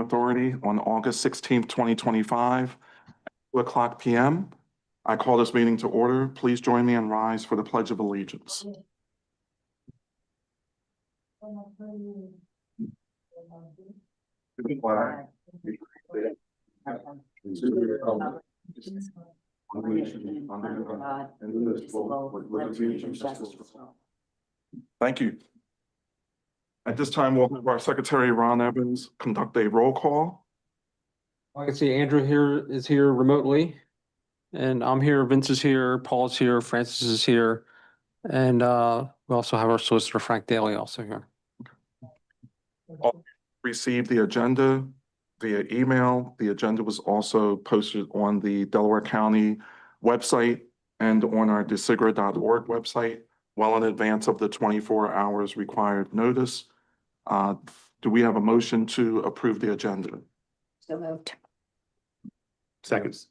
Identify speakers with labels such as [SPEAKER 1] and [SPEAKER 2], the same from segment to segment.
[SPEAKER 1] Authority on August 16th, 2025, 2:00 p.m. I call this meeting to order. Please join me and rise for the Pledge of Allegiance. Thank you. At this time, we'll have our Secretary, Ron Evans, conduct a roll call.
[SPEAKER 2] I can see Andrew is here remotely, and I'm here, Vince is here, Paul's here, Francis is here, and we also have our solicitor, Frank Daly, also here.
[SPEAKER 1] Received the agenda via email. The agenda was also posted on the Delaware County website and on our desigra.org website well in advance of the 24 hours required notice. Do we have a motion to approve the agenda?
[SPEAKER 3] So moved.
[SPEAKER 1] Seconds.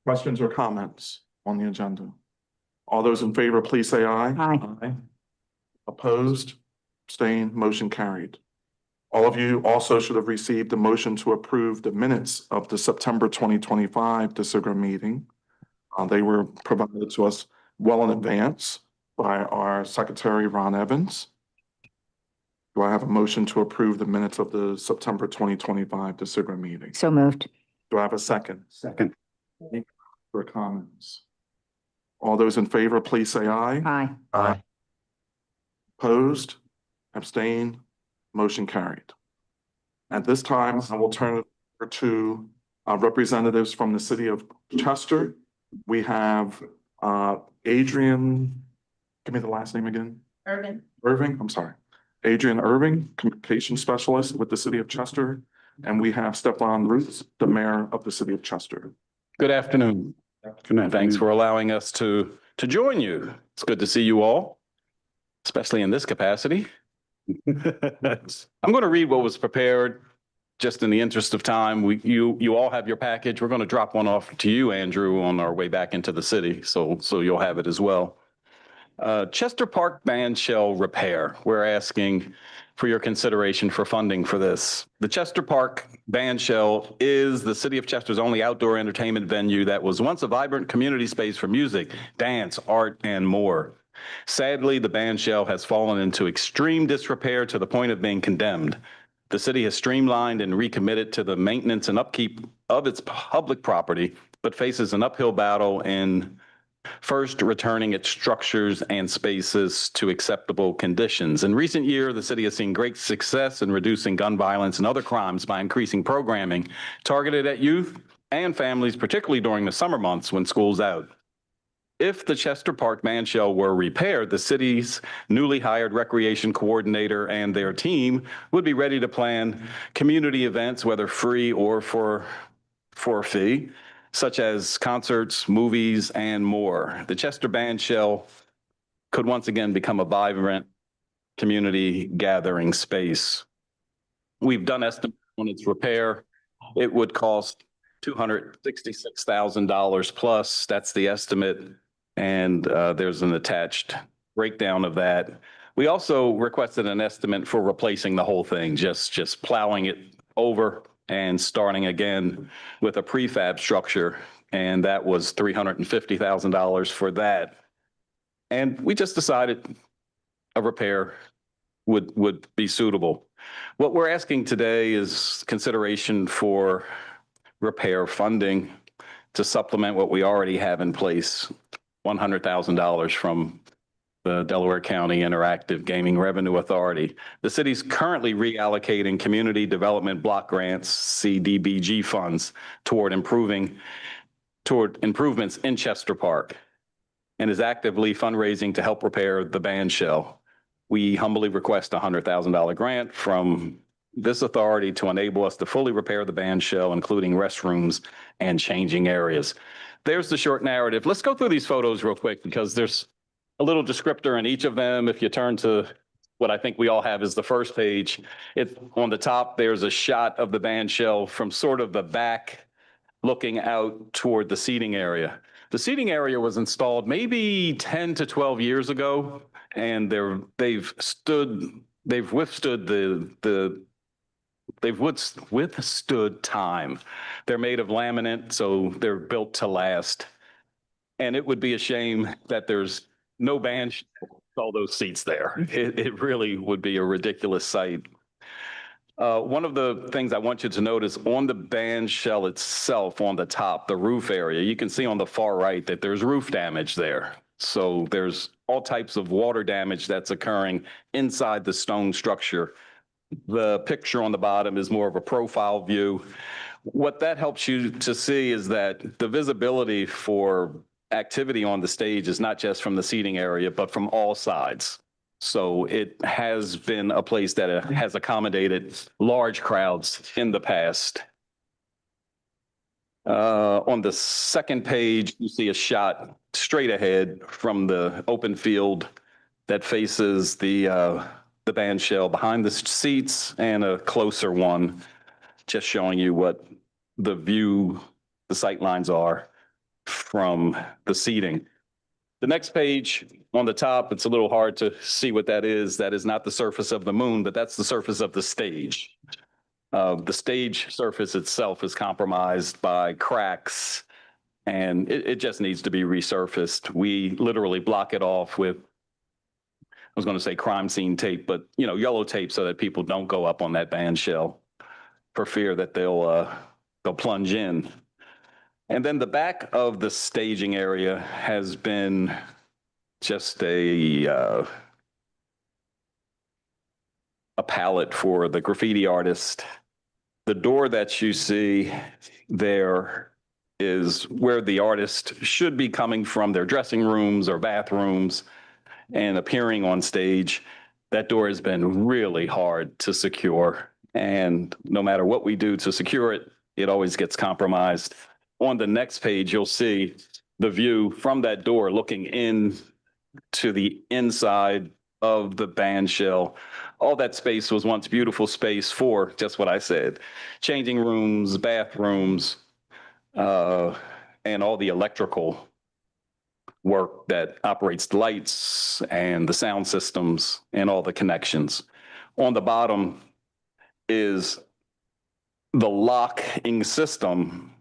[SPEAKER 1] Questions or comments on the agenda? All those in favor, please say aye.
[SPEAKER 3] Aye.
[SPEAKER 1] Opposed? Abstained? Motion carried. All of you also should have received a motion to approve the minutes of the September 2025 DeSigra meeting. They were provided to us well in advance by our Secretary, Ron Evans. Do I have a motion to approve the minutes of the September 2025 DeSigra meeting?
[SPEAKER 3] So moved.
[SPEAKER 1] Do I have a second?
[SPEAKER 4] Second.
[SPEAKER 1] For comments? All those in favor, please say aye.
[SPEAKER 3] Aye.
[SPEAKER 4] Aye.
[SPEAKER 1] Opposed? Abstained? Motion carried. At this time, I will turn it over to representatives from the city of Chester. We have Adrian, give me the last name again. Irving, I'm sorry. Adrian Irving, communication specialist with the city of Chester. And we have Stefan Ruth, the mayor of the city of Chester.
[SPEAKER 5] Good afternoon. Thanks for allowing us to join you. It's good to see you all, especially in this capacity. I'm going to read what was prepared just in the interest of time. You all have your package. We're going to drop one off to you, Andrew, on our way back into the city. So you'll have it as well. Chester Park Band Shell Repair. We're asking for your consideration for funding for this. The Chester Park Band Shell is the city of Chester's only outdoor entertainment venue that was once a vibrant community space for music, dance, art, and more. Sadly, the band shell has fallen into extreme disrepair to the point of being condemned. The city has streamlined and recommitted to the maintenance and upkeep of its public property, but faces an uphill battle in first returning its structures and spaces to acceptable conditions. In recent years, the city has seen great success in reducing gun violence and other crimes by increasing programming targeted at youth and families, particularly during the summer months when school's out. If the Chester Park Band Shell were repaired, the city's newly hired recreation coordinator and their team would be ready to plan community events, whether free or for a fee, such as concerts, movies, and more. The Chester Band Shell could once again become a vibrant community gathering space. We've done estimates on its repair. It would cost $266,000 plus. That's the estimate. And there's an attached breakdown of that. We also requested an estimate for replacing the whole thing, just plowing it over and starting again with a prefab structure. And that was $350,000 for that. And we just decided a repair would be suitable. What we're asking today is consideration for repair funding to supplement what we already have in place. $100,000 from the Delaware County Interactive Gaming Revenue Authority. The city's currently reallocating community development block grants, CDBG funds, toward improvements in Chester Park, and is actively fundraising to help repair the band shell. We humbly request a $100,000 grant from this authority to enable us to fully repair the band shell, including restrooms and changing areas. There's the short narrative. Let's go through these photos real quick because there's a little descriptor in each of them. If you turn to what I think we all have is the first page, on the top, there's a shot of the band shell from sort of the back looking out toward the seating area. The seating area was installed maybe 10 to 12 years ago, and they've withstood the they've withstood time. They're made of laminate, so they're built to last. And it would be a shame that there's no band with all those seats there. It really would be a ridiculous sight. One of the things I want you to notice on the band shell itself, on the top, the roof area, you can see on the far right that there's roof damage there. So there's all types of water damage that's occurring inside the stone structure. The picture on the bottom is more of a profile view. What that helps you to see is that the visibility for activity on the stage is not just from the seating area, but from all sides. So it has been a place that has accommodated large crowds in the past. On the second page, you see a shot straight ahead from the open field that faces the band shell behind the seats, and a closer one just showing you what the view, the sight lines are from the seating. The next page on the top, it's a little hard to see what that is. That is not the surface of the moon, but that's the surface of the stage. The stage surface itself is compromised by cracks, and it just needs to be resurfaced. We literally block it off with, I was going to say crime scene tape, but yellow tape, so that people don't go up on that band shell for fear that they'll plunge in. And then the back of the staging area has been just a palette for the graffiti artist. The door that you see there is where the artist should be coming from their dressing rooms or bathrooms and appearing on stage. That door has been really hard to secure. And no matter what we do to secure it, it always gets compromised. On the next page, you'll see the view from that door looking in to the inside of the band shell. All that space was once beautiful space for just what I said: changing rooms, bathrooms, and all the electrical work that operates the lights and the sound systems and all the connections. On the bottom is the locking system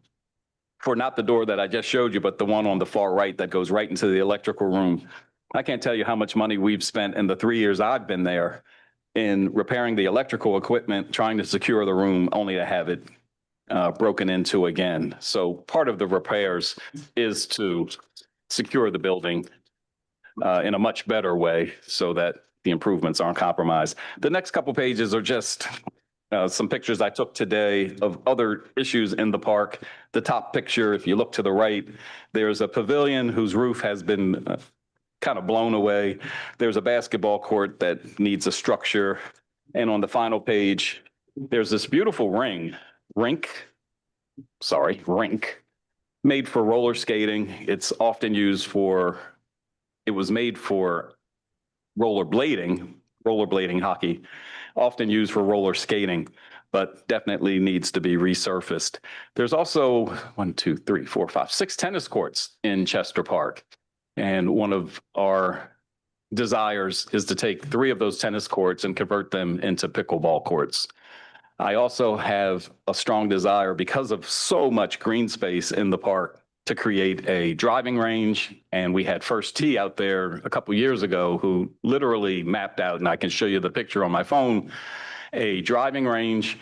[SPEAKER 5] for not the door that I just showed you, but the one on the far right that goes right into the electrical room. I can't tell you how much money we've spent in the 3 years I've been there in repairing the electrical equipment, trying to secure the room, only to have it broken into again. So part of the repairs is to secure the building in a much better way so that the improvements aren't compromised. The next couple pages are just some pictures I took today of other issues in the park. The top picture, if you look to the right, there's a pavilion whose roof has been kind of blown away. There's a basketball court that needs a structure. And on the final page, there's this beautiful rink, made for roller skating. It's often used for, it was made for rollerblading hockey, often used for roller skating, but definitely needs to be resurfaced. There's also 6 tennis courts in Chester Park. And one of our desires is to take 3 of those tennis courts and convert them into pickleball courts. I also have a strong desire, because of so much green space in the park, to create a driving range. And we had First Tee out there a couple years ago who literally mapped out, and I can show you the picture on my phone, a driving range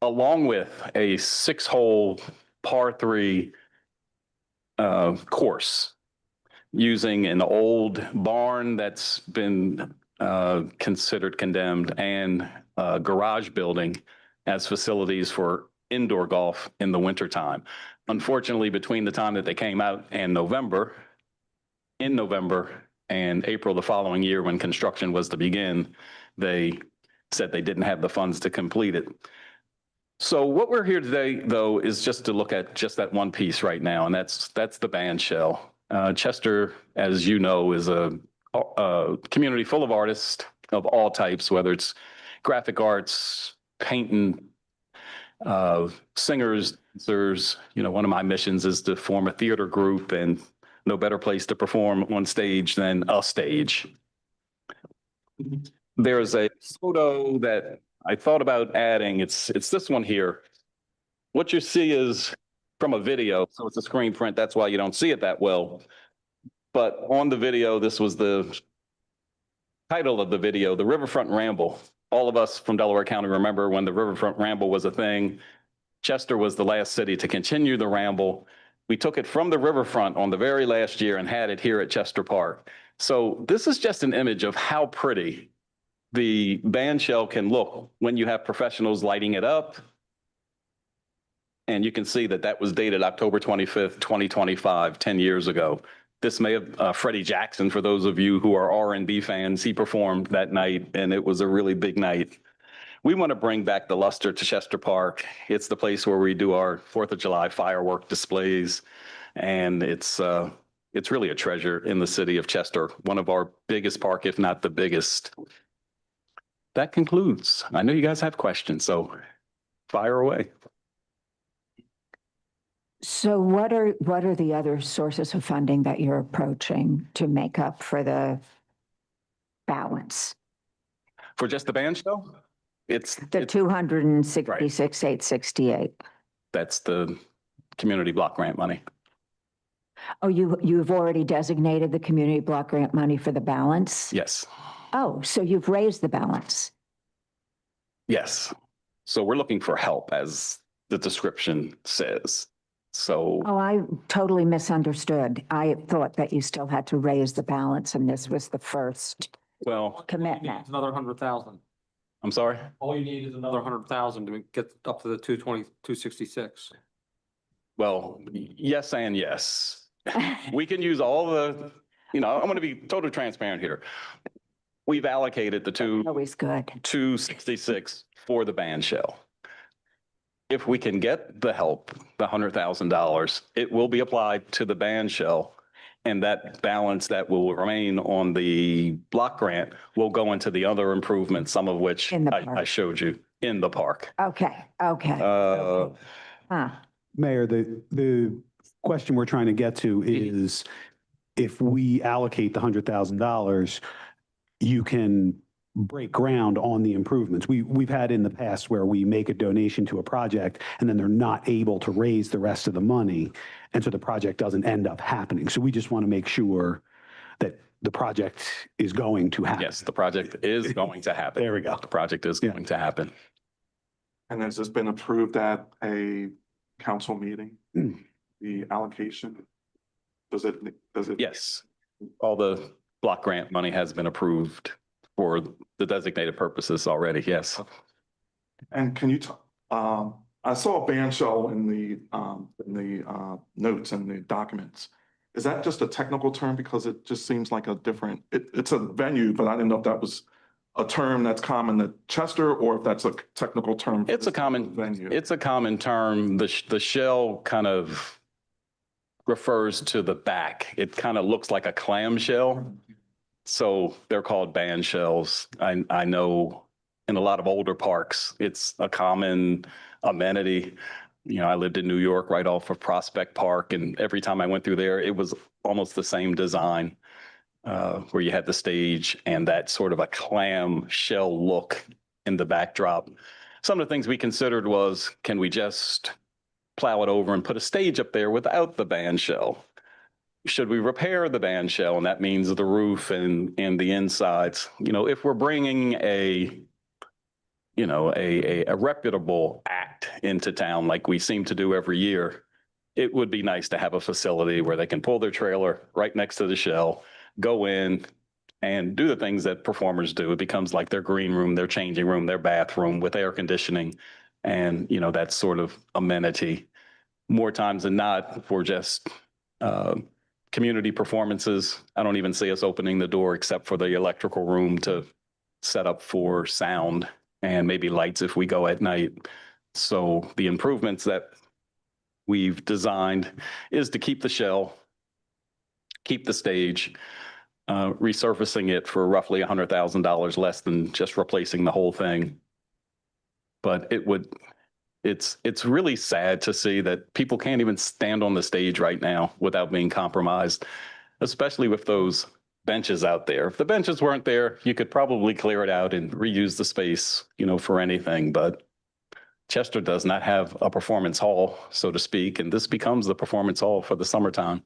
[SPEAKER 5] along with a 6-hole par 3 course, using an old barn that's been considered condemned and a garage building as facilities for indoor golf in the wintertime. Unfortunately, between the time that they came out and November and April the following year, when construction was to begin, they said they didn't have the funds to complete it. So what we're here today, though, is just to look at just that one piece right now, and that's the band shell. Chester, as you know, is a community full of artists of all types, whether it's graphic arts, painting, singers, dancers. One of my missions is to form a theater group, and no better place to perform on stage than a stage. There's a photo that I thought about adding, it's this one here. What you see is from a video, so it's a screen print. That's why you don't see it that well. But on the video, this was the title of the video, The Riverfront Ramble. All of us from Delaware County remember when the Riverfront Ramble was a thing. Chester was the last city to continue the ramble. We took it from the riverfront on the very last year and had it here at Chester Park. So this is just an image of how pretty the band shell can look when you have professionals lighting it up. And you can see that that was dated October 25th, 2025, 10 years ago. This may have Freddie Jackson, for those of you who are R&B fans, he performed that night and it was a really big night. We want to bring back the luster to Chester Park. It's the place where we do our 4th of July firework displays. And it's really a treasure in the city of Chester, one of our biggest park, if not the biggest. That concludes. I know you guys have questions, so fire away.
[SPEAKER 3] So what are the other sources of funding that you're approaching to make up for the balance?
[SPEAKER 5] For just the band show?
[SPEAKER 3] The 266,868.
[SPEAKER 5] That's the community block grant money.
[SPEAKER 3] Oh, you've already designated the community block grant money for the balance?
[SPEAKER 5] Yes.
[SPEAKER 3] Oh, so you've raised the balance.
[SPEAKER 5] Yes. So we're looking for help, as the description says. So.
[SPEAKER 3] Oh, I totally misunderstood. I thought that you still had to raise the balance and this was the first
[SPEAKER 5] Well,
[SPEAKER 3] commitment.
[SPEAKER 2] It's another 100,000.
[SPEAKER 5] I'm sorry.
[SPEAKER 2] All you need is another 100,000 to get up to the 266.
[SPEAKER 5] Well, yes and yes. We can use all the, I'm going to be totally transparent here. We've allocated the
[SPEAKER 3] Always good.
[SPEAKER 5] 266 for the band shell. If we can get the help, the $100,000, it will be applied to the band shell. And that balance that will remain on the block grant will go into the other improvements, some of which I showed you in the park.
[SPEAKER 3] Okay.
[SPEAKER 4] Mayor, the question we're trying to get to is if we allocate the $100,000, you can break ground on the improvements. We've had in the past where we make a donation to a project and then they're not able to raise the rest of the money. And so the project doesn't end up happening. So we just want to make sure that the project is going to happen.
[SPEAKER 5] Yes, the project is going to happen.
[SPEAKER 4] There we go.
[SPEAKER 5] The project is going to happen.
[SPEAKER 1] And has this been approved at a council meeting? The allocation? Does it?
[SPEAKER 5] Yes, all the block grant money has been approved for the designated purposes already, yes.
[SPEAKER 1] And can you, I saw a band shell in the notes and the documents. Is that just a technical term? Because it just seems like a different, it's a venue, but I didn't know if that was a term that's common to Chester or if that's a technical term.
[SPEAKER 5] It's a common venue. It's a common term. The shell kind of refers to the back. It kind of looks like a clamshell. So they're called band shells. I know in a lot of older parks, it's a common amenity. I lived in New York right off of Prospect Park, and every time I went through there, it was almost the same design where you had the stage and that sort of a clam shell look in the backdrop. Some of the things we considered was, can we just plow it over and put a stage up there without the band shell? Should we repair the band shell? And that means the roof and the insides. If we're bringing a reputable act into town like we seem to do every year, it would be nice to have a facility where they can pull their trailer right next to the shell, go in and do the things that performers do. It becomes like their green room, their changing room, their bathroom with air conditioning and, that sort of amenity. More times than not, for just community performances, I don't even see us opening the door except for the electrical room to set up for sound and maybe lights if we go at night. So the improvements that we've designed is to keep the shell, keep the stage, resurfacing it for roughly $100,000 less than just replacing the whole thing. But it's really sad to see that people can't even stand on the stage right now without being compromised, especially with those benches out there. If the benches weren't there, you could probably clear it out and reuse the space, for anything, but Chester does not have a performance hall, so to speak, and this becomes the performance hall for the summertime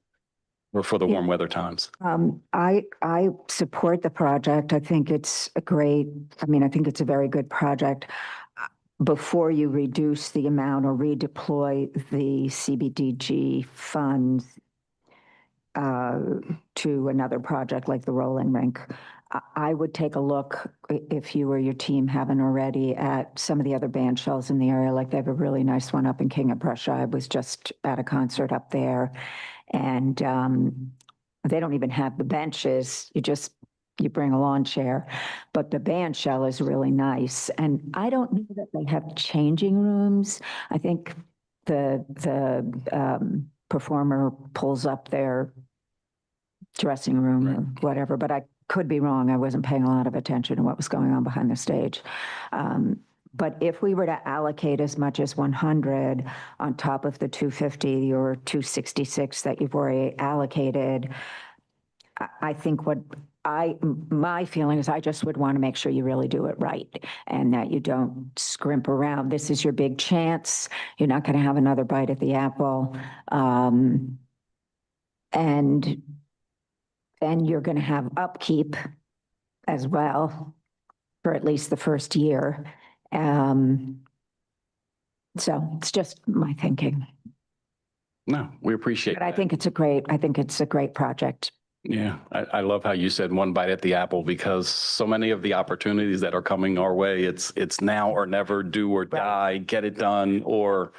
[SPEAKER 5] or for the warm weather times.
[SPEAKER 3] I support the project. I think it's I think it's a very good project. Before you reduce the amount or redeploy the CBDG funds to another project like the rolling rink, I would take a look, if you or your team haven't already, at some of the other band shells in the area. Like they have a really nice one up in King of Prussia. I was just at a concert up there, and they don't even have the benches. You bring a lawn chair, but the band shell is really nice. And I don't know that they have changing rooms. I think the performer pulls up their dressing room or whatever, but I could be wrong. I wasn't paying a lot of attention to what was going on behind the stage. But if we were to allocate as much as 100 on top of the 250 or 266 that you've already allocated, I think my feeling is I just would want to make sure you really do it right and that you don't scrimp around. This is your big chance. You're not going to have another bite at the apple. And you're going to have upkeep as well for at least the first year. So it's just my thinking.
[SPEAKER 5] No, we appreciate
[SPEAKER 3] But I
[SPEAKER 5] that.
[SPEAKER 3] think it's a great project.
[SPEAKER 5] Yeah, I love how you said one bite at the apple, because so many of the opportunities that are coming our way, it's now or never, do or die, get it done, or,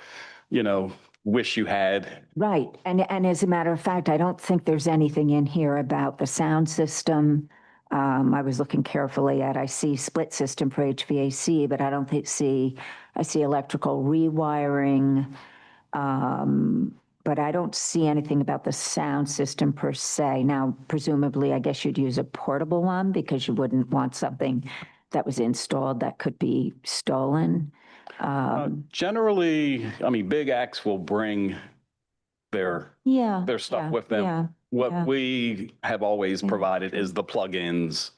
[SPEAKER 5] wish you had.
[SPEAKER 3] Right. And as a matter of fact, I don't think there's anything in here about the sound system. I was looking carefully I see split system for HVAC, but I don't I see electrical rewiring. But I don't see anything about the sound system per se. Now, presumably, I guess you'd use a portable one because you wouldn't want something that was installed that could be stolen.
[SPEAKER 5] Generally, big acts will bring their stuff with them.
[SPEAKER 3] Yeah,
[SPEAKER 5] What we have always provided is the plugins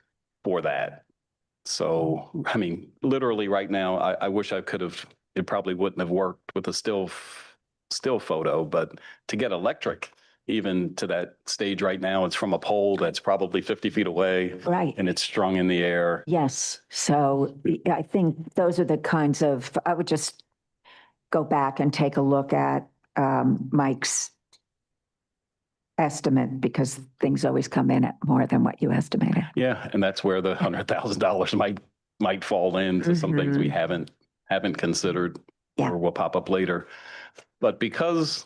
[SPEAKER 5] for that. So, literally right now, I wish I could have, it probably wouldn't have worked with a still photo, but to get electric, even to that stage right now, it's from a pole that's probably 50 feet away.
[SPEAKER 3] right.
[SPEAKER 5] And it's strung in the air.
[SPEAKER 3] Yes. So I think those are the kinds of, I would just go back and take a look at Mike's estimate, because things always come in at more than what you estimated.
[SPEAKER 5] Yeah, and that's where the $100,000 might fall into some things we haven't considered or will pop up later. But because,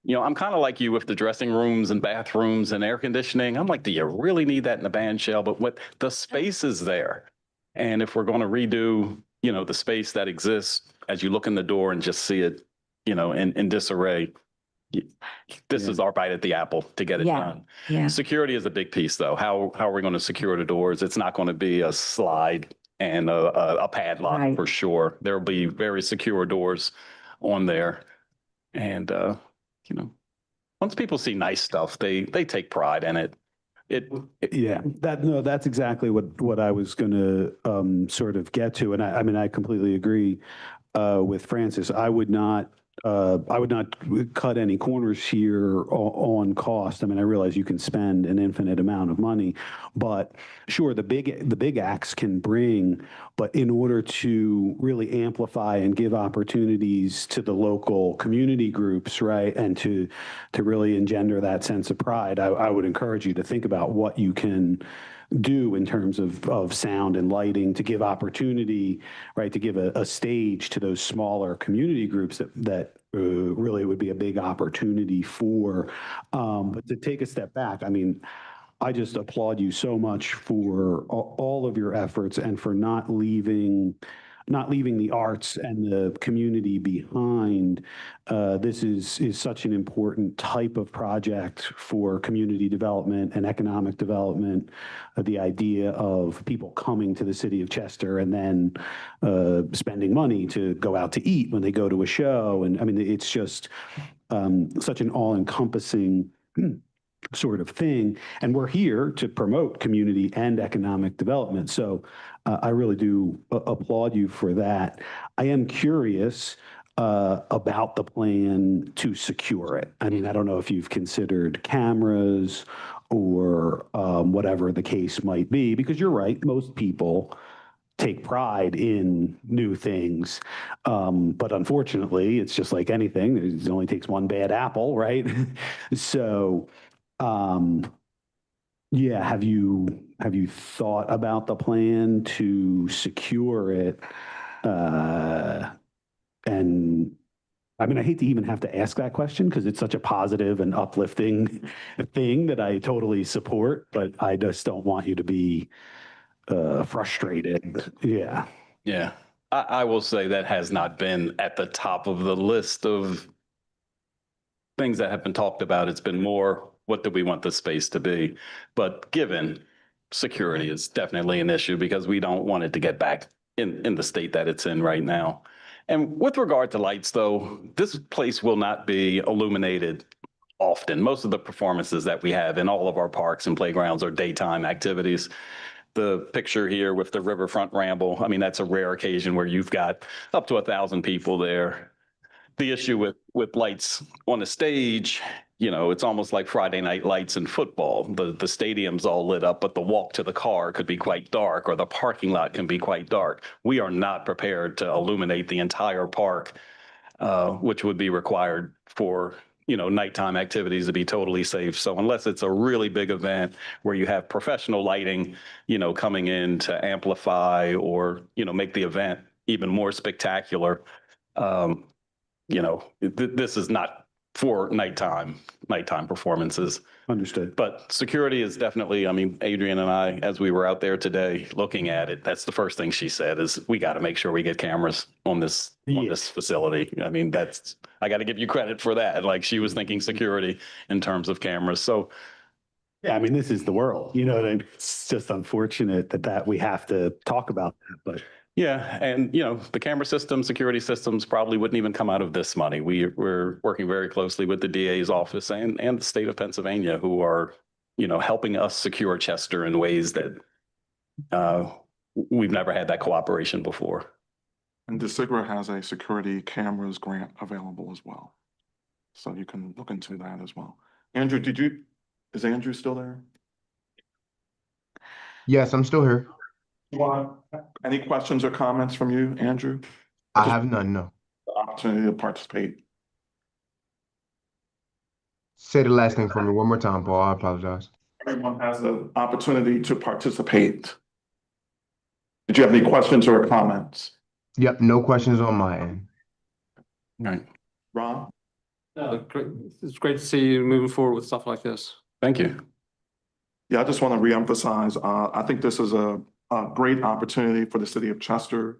[SPEAKER 5] I'm kind of like you with the dressing rooms and bathrooms and air conditioning. I'm like, do you really need that in a band shell? But what the space is there. And if we're going to redo, the space that exists as you look in the door and just see it, in disarray, this is our bite at the apple to get it done.
[SPEAKER 3] Yeah.
[SPEAKER 5] Security is a big piece, though. How are we going to secure the doors? It's not going to be a slide and a padlock for sure. There will be very secure doors on there. And, once people see nice stuff, they take pride in it.
[SPEAKER 4] That's exactly what I was going to sort of get to. And I completely agree with Francis. I would not cut any corners here on cost. I realize you can spend an infinite amount of money, but sure, the big acts can bring, but in order to really amplify and give opportunities to the local community groups, right, and to really engender that sense of pride, I would encourage you to think about what you can do in terms of sound and lighting to give opportunity, right, to give a stage to those smaller community groups that really would be a big opportunity for. But to take a step back, I just applaud you so much for all of your efforts and for not leaving the arts and the community behind. This is such an important type of project for community development and economic development. The idea of people coming to the city of Chester and then spending money to go out to eat when they go to a show. And it's just such an all-encompassing sort of thing. And we're here to promote community and economic development. So I really do applaud you for that. I am curious about the plan to secure it. I mean, I don't know if you've considered cameras or whatever the case might be, because you're right, most people take pride in new things. But unfortunately, it's just like anything. It only takes one bad apple, right? So, yeah, have you thought about the plan to secure it? And I mean, I hate to even have to ask that question because it's such a positive and uplifting thing that I totally support, but I just don't want you to be frustrated. Yeah.
[SPEAKER 5] Yeah, I will say that has not been at the top of the list of things that have been talked about. It's been more, what do we want the space to be? But given security is definitely an issue because we don't want it to get back in the state that it's in right now. And with regard to lights, though, this place will not be illuminated often. Most of the performances that we have in all of our parks and playgrounds are daytime activities. The picture here with the riverfront ramble, I mean, that's a rare occasion where you've got up to 1,000 people there. The issue with lights on the stage, you know, it's almost like Friday night lights in football. The stadium's all lit up, but the walk to the car could be quite dark, or the parking lot can be quite dark. We are not prepared to illuminate the entire park, which would be required for, you know, nighttime activities to be totally safe. So unless it's a really big event where you have professional lighting, you know, coming in to amplify or, you know, make the event even more spectacular, you know, this is not for nighttime performances.
[SPEAKER 4] Understood.
[SPEAKER 5] But security is definitely, I mean, Adrian and I, as we were out there today looking at it, that's the first thing she said is we got to make sure we get cameras on this facility. I mean, I got to give you credit for that. Like, she was thinking security in terms of cameras. So
[SPEAKER 4] Yeah, I mean, this is the world, you know, and it's just unfortunate that we have to talk about that, but.
[SPEAKER 5] yeah, and you know, the camera system, security systems probably wouldn't even come out of this money. We're working very closely with the DA's office and the state of Pennsylvania, who are, you know, helping us secure Chester in ways that we've never had that cooperation before.
[SPEAKER 1] And DeSigra has a security cameras grant available as well. So you can look into that as well. Andrew, is Andrew still there?
[SPEAKER 6] Yes, I'm still here.
[SPEAKER 1] Any questions or comments from you, Andrew?
[SPEAKER 6] I have none, no.
[SPEAKER 1] The opportunity to participate.
[SPEAKER 6] Say the last thing for me one more time, Paul. I apologize.
[SPEAKER 1] Everyone has the opportunity to participate. Did you have any questions or comments?
[SPEAKER 6] Yep, no questions on my end.
[SPEAKER 5] All right.
[SPEAKER 1] Ron?
[SPEAKER 2] Great. It's great to see you moving forward with stuff like this.
[SPEAKER 5] Thank you.
[SPEAKER 1] Yeah, I just want to reemphasize, I think this is a great opportunity for the city of Chester,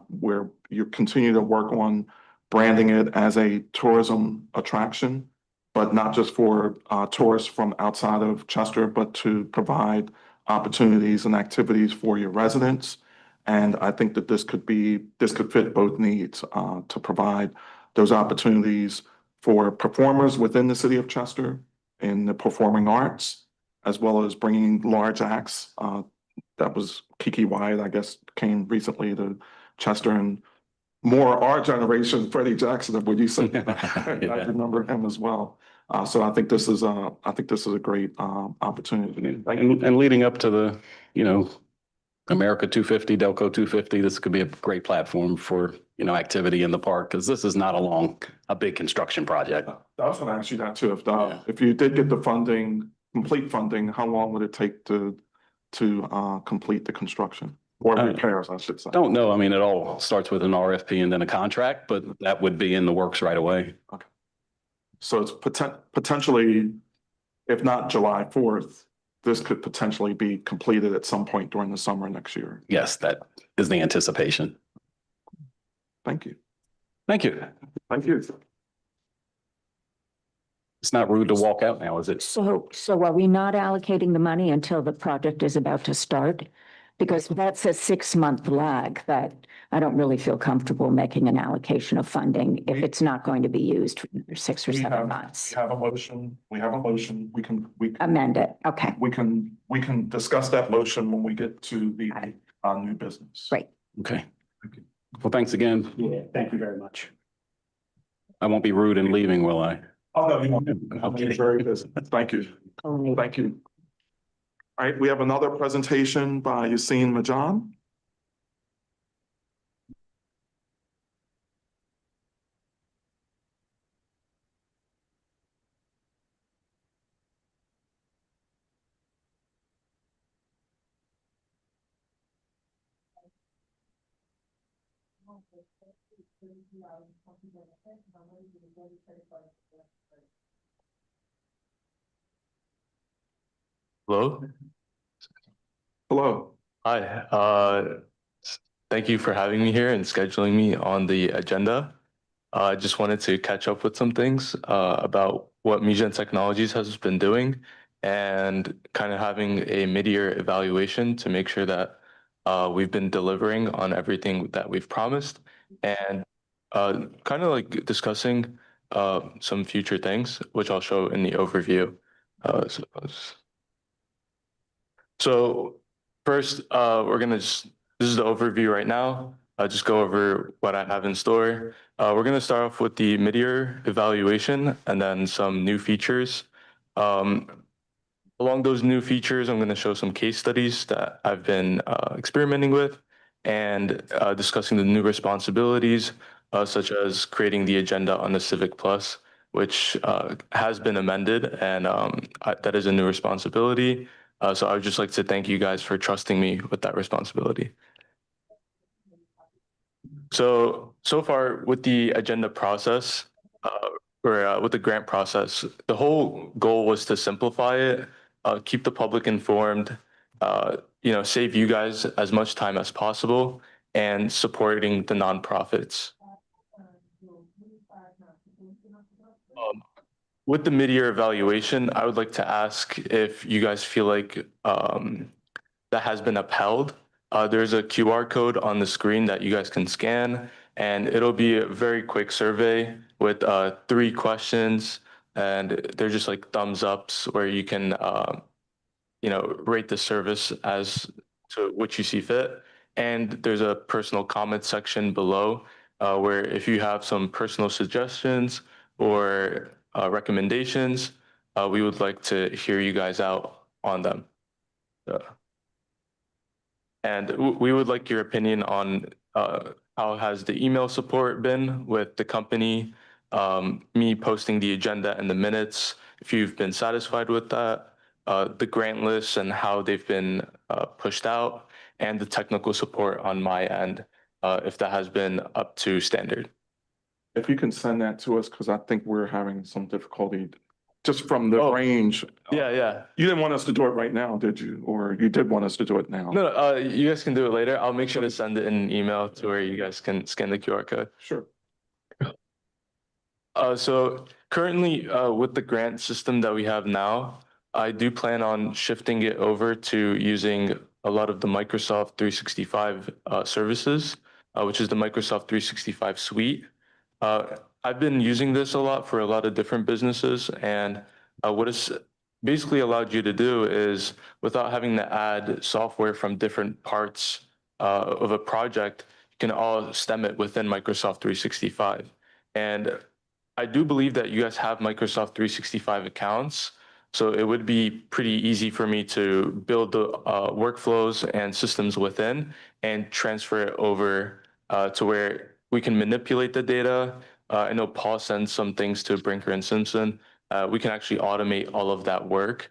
[SPEAKER 1] where you continue to work on branding it as a tourism attraction, but not just for tourists from outside of Chester, but to provide opportunities and activities for your residents. And I think that this could fit both needs, to provide those opportunities for performers within the city of Chester in the performing arts, as well as bringing large acts. That was Kiki Wyatt, I guess, came recently to Chester, and more our generation, Freddie Jackson, would you say? I remember him as well. So I think this is a great opportunity.
[SPEAKER 5] And leading up to the, you know, America 250, Delco 250, this could be a great platform for, you know, activity in the park, because this is not a big construction project.
[SPEAKER 1] I was going to ask you that too. If you did get the funding, complete funding, how long would it take to complete the construction or repairs, I should say?
[SPEAKER 5] Don't know. I mean, it all starts with an RFP and then a contract, but that would be in the works right away.
[SPEAKER 1] Okay. So it's potentially, if not July 4th, this could potentially be completed at some point during the summer next year.
[SPEAKER 5] Yes, that is the anticipation.
[SPEAKER 1] Thank you.
[SPEAKER 5] Thank you.
[SPEAKER 1] Thank you.
[SPEAKER 5] It's not rude to walk out now, is it?
[SPEAKER 3] So are we not allocating the money until the project is about to start? Because that's a 6-month lag that I don't really feel comfortable making an allocation of funding if it's not going to be used for another 6 or
[SPEAKER 1] We
[SPEAKER 3] 7
[SPEAKER 1] have-
[SPEAKER 3] months.
[SPEAKER 1] We have a motion,
[SPEAKER 3] Amend it. Okay,
[SPEAKER 1] we can discuss that motion when we get to the
[SPEAKER 3] Got it.
[SPEAKER 1] new business.
[SPEAKER 3] great.
[SPEAKER 5] Okay. Well, thanks again.
[SPEAKER 4] Yeah, thank you very much.
[SPEAKER 5] I won't be rude in leaving, will I?
[SPEAKER 1] Oh, no, you won't.
[SPEAKER 5] Okay.
[SPEAKER 1] You're very busy. Thank you.
[SPEAKER 3] Only-
[SPEAKER 1] Thank you. All right, we have another presentation by Yassine Majan.
[SPEAKER 7] Hello.
[SPEAKER 1] Hello.
[SPEAKER 7] Hi. Thank you for having me here and scheduling me on the agenda. I just wanted to catch up with some things about what Migen Technologies has been doing and kind of having a mid-year evaluation to make sure that we've been delivering on everything that we've promised and kind of like discussing some future things, which I'll show in the overview. So first, this is the overview right now. I'll just go over what I have in store. We're gonna start off with the mid-year evaluation and then some new features. Along those new features, I'm gonna show some case studies that I've been experimenting with and discussing the new responsibilities, such as creating the agenda on the Civic Plus, which has been amended and that is a new responsibility. So I would just like to thank you guys for trusting me with that responsibility. So far with the agenda process, or with the grant process, the whole goal was to simplify it, keep the public informed, save you guys as much time as possible, and supporting the nonprofits. With the mid-year evaluation, I would like to ask if you guys feel like that has been upheld. There's a QR code on the screen that you guys can scan, and it'll be a very quick survey with 3 questions, and they're just like thumbs ups where you can, rate the service as to what you see fit. And there's a personal comment section below where if you have some personal suggestions or recommendations, we would like to hear you guys out on them. And we would like your opinion on how has the email support been with the company, me posting the agenda and the minutes, if you've been satisfied with that, the grant lists and how they've been pushed out, and the technical support on my end, if that has been up to standard.
[SPEAKER 1] If you can send that to us, because I think we're having some difficulty just from the range.
[SPEAKER 5] Yeah.
[SPEAKER 1] You didn't want us to do it right now, did you? Or you did want us to do it now?
[SPEAKER 5] No, you guys can do it later. I'll make sure to send it in an email to where you guys can scan the QR code.
[SPEAKER 1] Sure.
[SPEAKER 5] So currently, with the grant system that we have now, I do plan on shifting it over to using a lot of the Microsoft 365 services, which is the Microsoft 365 suite. I've been using this a lot for a lot of different businesses, and what it's basically allowed you to do is, without having to add software from different parts of a project, you can all stem it within Microsoft 365. And I do believe that you guys have Microsoft 365 accounts, so it would be pretty easy for me to build the workflows and systems within and transfer it over to where we can manipulate the data. I know Paul sends some things to Brinker and Simpson. We can actually automate all of that work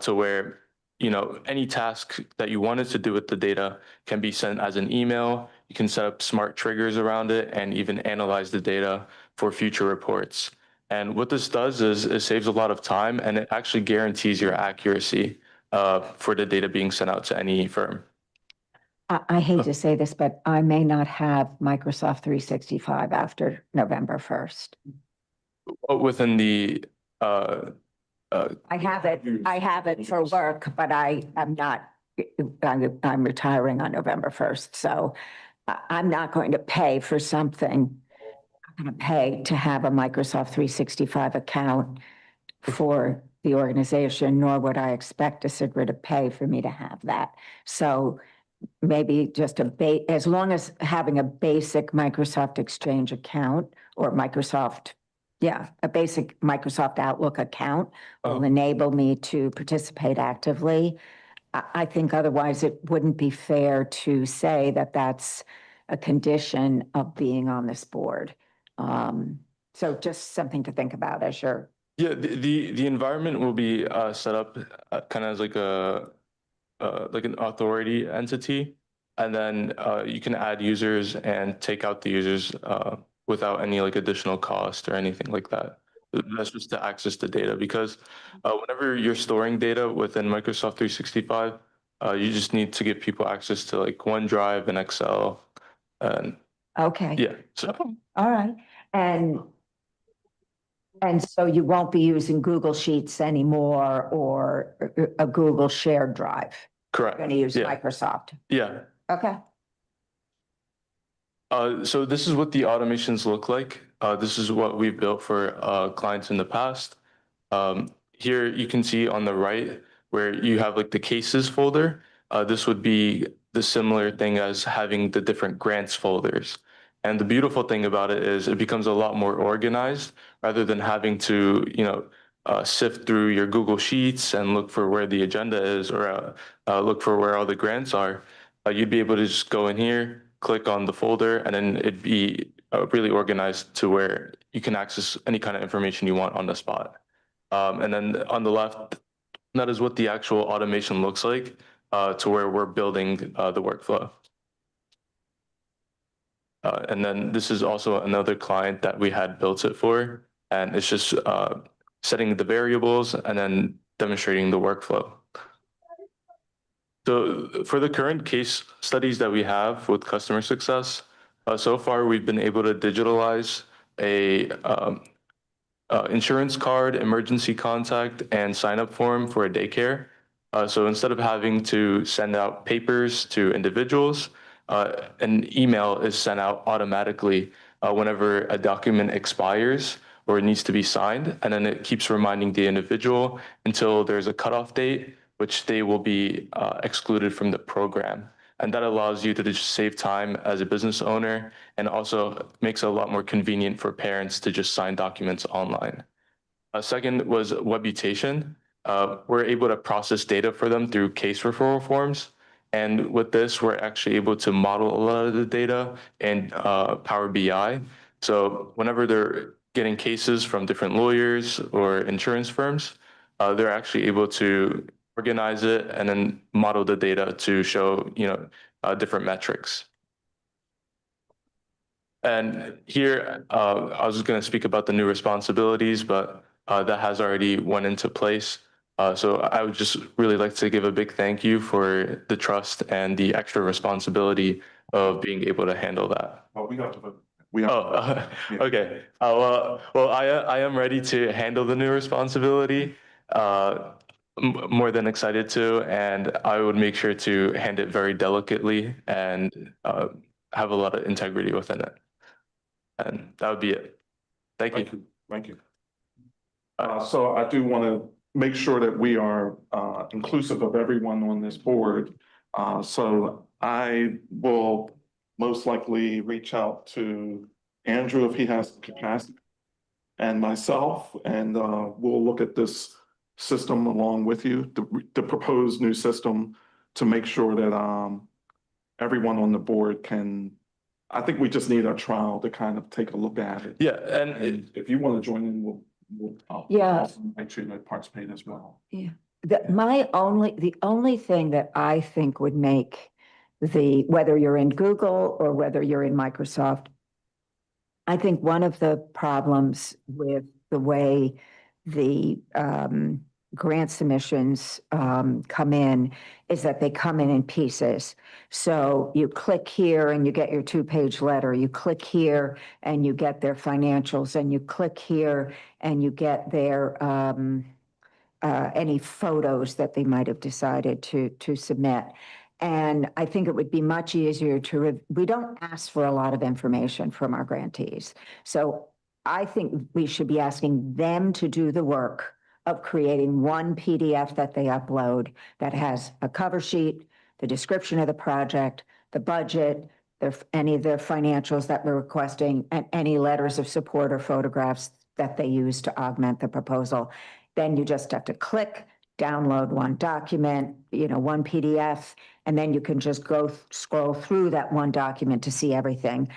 [SPEAKER 5] to where, any task that you wanted to do with the data can be sent as an email. You can set up smart triggers around it and even analyze the data for future reports. And what this does is it saves a lot of time, and it actually guarantees your accuracy for the data being sent out to any firm.
[SPEAKER 3] I hate to say this, but I may not have Microsoft 365 after November 1st.
[SPEAKER 5] Within the
[SPEAKER 3] I have it for work, but I am not I'm retiring on November 1st, so I'm not going to pay for something. I'm going to pay to have a Microsoft 365 account for the organization, nor would I expect a Sigrid to pay for me to have that. So maybe just as long as having a basic Microsoft Exchange account or a basic Microsoft Outlook account will enable me to participate actively. I think otherwise it wouldn't be fair to say that that's a condition of being on this board. So just something to think about as you're.
[SPEAKER 7] Yeah, the environment will be set up kind of as like an authority entity, and then you can add users and take out the users without any like additional cost or anything like that. That's just to access the data, because whenever you're storing data within Microsoft 365, you just need to give people access to like OneDrive and Excel, and
[SPEAKER 3] Okay.
[SPEAKER 7] yeah. So
[SPEAKER 3] All right. And so you won't be using Google Sheets anymore or a Google shared drive. You're
[SPEAKER 7] correct.
[SPEAKER 3] going to use
[SPEAKER 7] Yeah.
[SPEAKER 3] Microsoft.
[SPEAKER 7] Yeah.
[SPEAKER 3] Okay.
[SPEAKER 7] So this is what the automations look like. This is what we've built for clients in the past. Here you can see on the right where you have like the cases folder. This would be the similar thing as having the different grants folders. And the beautiful thing about it is it becomes a lot more organized rather than having to, sift through your Google Sheets and look for where the agenda is, or look for where all the grants are. You'd be able to just go in here, click on the folder, and then it'd be really organized to where you can access any kind of information you want on the spot. And then on the left, that is what the actual automation looks like to where we're building the workflow. And then this is also another client that we had built it for, and it's just setting the variables and then demonstrating the workflow. So for the current case studies that we have with customer success, so far we've been able to digitalize a insurance card, emergency contact, and sign up form for a daycare. So instead of having to send out papers to individuals, an email is sent out automatically whenever a document expires or it needs to be signed, and then it keeps reminding the individual until there's a cutoff date, which they will be excluded from the program. And that allows you to just save time as a business owner, and also makes it a lot more convenient for parents to just sign documents online. Second was Webmutation. We're able to process data for them through case referral forms. And with this, we're actually able to model a lot of the data in Power BI. So whenever they're getting cases from different lawyers or insurance firms, they're actually able to organize it and then model the data to show, different metrics. And here, I was just going to speak about the new responsibilities, but that has already went into place. So I would just really like to give a big thank you for the trust and the extra responsibility of being able to handle that.
[SPEAKER 1] Well, we have to vote. We have. Yeah.
[SPEAKER 7] Okay. Well, I am ready to handle the new responsibility. More than excited to, and I would make sure to hand it very delicately and have a lot of integrity within it. And that would be it. Thank you.
[SPEAKER 1] Thank you. So I do want to make sure that we are inclusive of everyone on this board. So I will most likely reach out to Andrew if he has capacity, and myself, and we'll look at this system along with you, the proposed new system, to make sure that everyone on the board can. I think we just need a trial to kind of take a look at it.
[SPEAKER 7] Yeah,
[SPEAKER 1] And if you want to join in, we'll
[SPEAKER 3] Yeah.
[SPEAKER 1] make sure you participate as well.
[SPEAKER 3] Yeah. The only thing that I think would make whether you're in Google or whether you're in Microsoft, I think one of the problems with the way the grant submissions come in is that they come in pieces. So you click here and you get your 2-page letter. You click here and you get their financials, and you click here and you get their any photos that they might have decided to submit. And I think it would be much easier we don't ask for a lot of information from our grantees. So I think we should be asking them to do the work of creating one PDF that they upload that has a cover sheet, the description of the project, the budget, any of their financials that we're requesting, and any letters of support or photographs that they use to augment the proposal. Then you just have to click, download one document, one PDF, and then you can just scroll through that one document to see everything.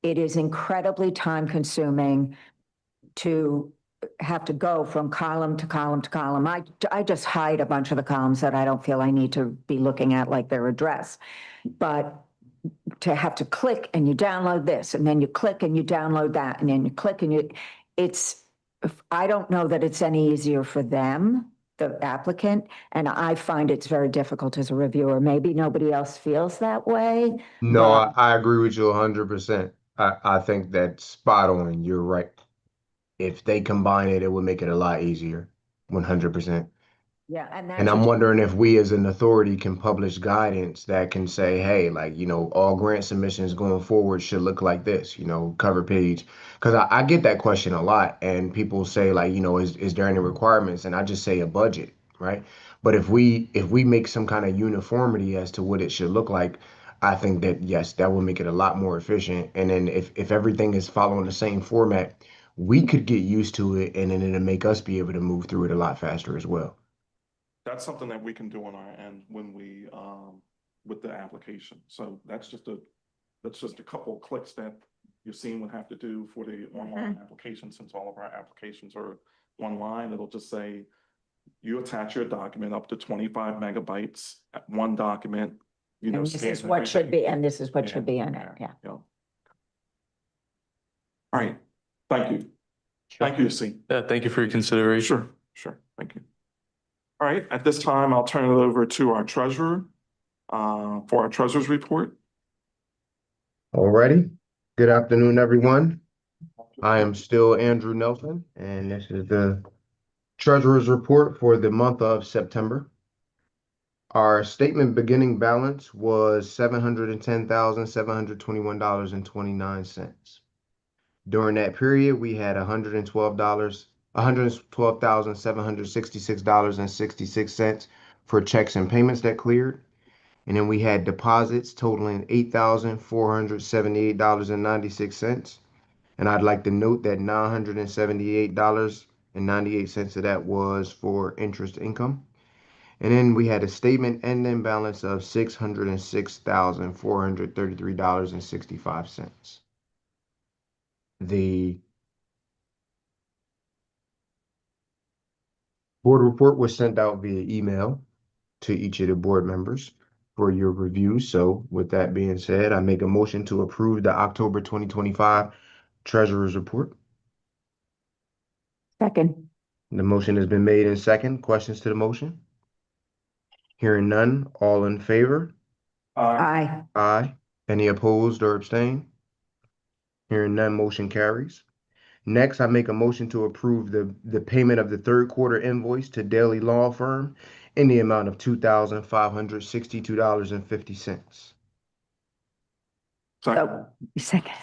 [SPEAKER 3] It is incredibly time consuming to have to go from column to column to column. I just hide a bunch of the columns that I don't feel I need to be looking at, like their address. But to have to click and you download this, and then you click and you download that, and then you click and I don't know that it's any easier for them, the applicant, and I find it's very difficult as a reviewer. Maybe nobody else feels that way.
[SPEAKER 6] No,
[SPEAKER 3] but-
[SPEAKER 6] I agree with you 100%. I think that's spot on. You're right. If they combine it, it would make it a lot easier. 100%.
[SPEAKER 3] Yeah, and
[SPEAKER 6] And I'm wondering if we as an authority can publish guidance that can say, hey, like, all grant submissions going forward should look like this, cover page. Because I get that question a lot. And people say, like, is there any requirements? And I just say a budget, right? But if we make some kind of uniformity as to what it should look like, I think that, yes, that will make it a lot more efficient. And then if everything is following the same format, we could get used to it, and then it'll make us be able to move through it a lot faster as well.
[SPEAKER 1] That's something that we can do on our end when we, with the application. So that's just a couple of clicks that your team would have to do for the online application. Since all of our applications are online, it'll just say, you attach your document up to 25 megabytes at one document,
[SPEAKER 3] and this
[SPEAKER 1] scan
[SPEAKER 3] is what should
[SPEAKER 1] everything.
[SPEAKER 3] be, and this is what
[SPEAKER 1] Yeah,
[SPEAKER 3] should be in it, yeah.
[SPEAKER 1] All right, thank you. Thank you, C.
[SPEAKER 7] Yeah, thank you for your consideration.
[SPEAKER 1] Sure, thank you. All right, at this time, I'll turn it over to our treasurer for our treasurer's report.
[SPEAKER 6] Alrighty. Good afternoon, everyone. I am still Andrew Nelson, and this is the treasurer's report for the month of September. Our statement beginning balance was $710,721.29. During that period, we had $112,766.66 for checks and payments that cleared. And then we had deposits totaling $8,478.96. And I'd like to note that $978.98 of that was for interest income. And then we had a statement ending balance of $606,433.65. The board report was sent out via email to each of the board members for your review. So with that being said, I make a motion to approve the October 2025 Treasurer's Report.
[SPEAKER 3] Second.
[SPEAKER 6] The motion has been made in second. Questions to the motion? Hearing none, all in favor?
[SPEAKER 3] Aye.
[SPEAKER 6] Aye. Any opposed or abstain? Hearing none, motion carries. Next, I make a motion to approve the payment of the third quarter invoice to Daily Law Firm in the amount of $2,562.50.
[SPEAKER 1] Second.
[SPEAKER 3] Second.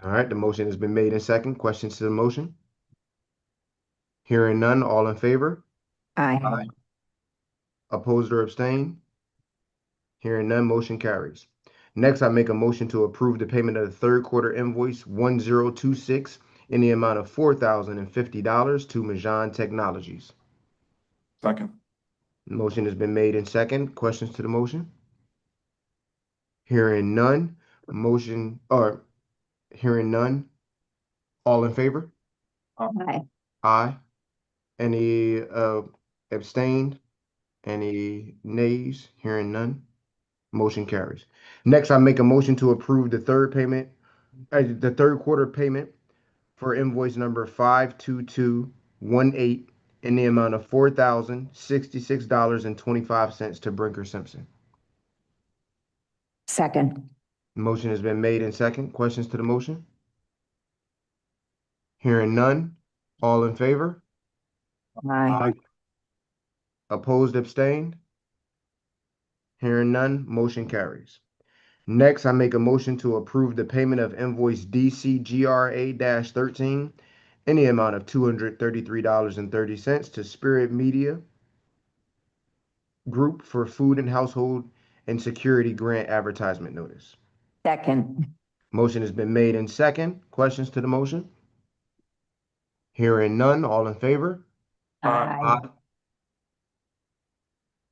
[SPEAKER 6] All right, the motion has been made in second. Questions to the motion? Hearing none, all in favor?
[SPEAKER 3] Aye.
[SPEAKER 6] Opposed or abstain? Hearing none, motion carries. Next, I make a motion to approve the payment of the third quarter invoice 1026 in the amount of $4,050 to Majan Technologies.
[SPEAKER 1] Second.
[SPEAKER 6] Motion has been made in second. Questions to the motion? Hearing none, hearing none. All in favor?
[SPEAKER 3] Aye.
[SPEAKER 6] Aye. Any abstained? Any nays? Hearing none. Motion carries. Next, I make a motion to approve the third quarter payment for invoice number 52218 in the amount of $4,066.25 to Brinker Simpson.
[SPEAKER 3] Second.
[SPEAKER 6] Motion has been made in second. Questions to the motion? Hearing none. All in favor?
[SPEAKER 3] Aye.
[SPEAKER 6] Opposed, abstained? Hearing none, motion carries. Next, I make a motion to approve the payment of invoice DCGRA-13 in the amount of $233.30 to Spirit Media Group for food and household and security grant advertisement notice.
[SPEAKER 3] Second.
[SPEAKER 6] Motion has been made in second. Questions to the motion? Hearing none, all in favor?
[SPEAKER 3] Aye.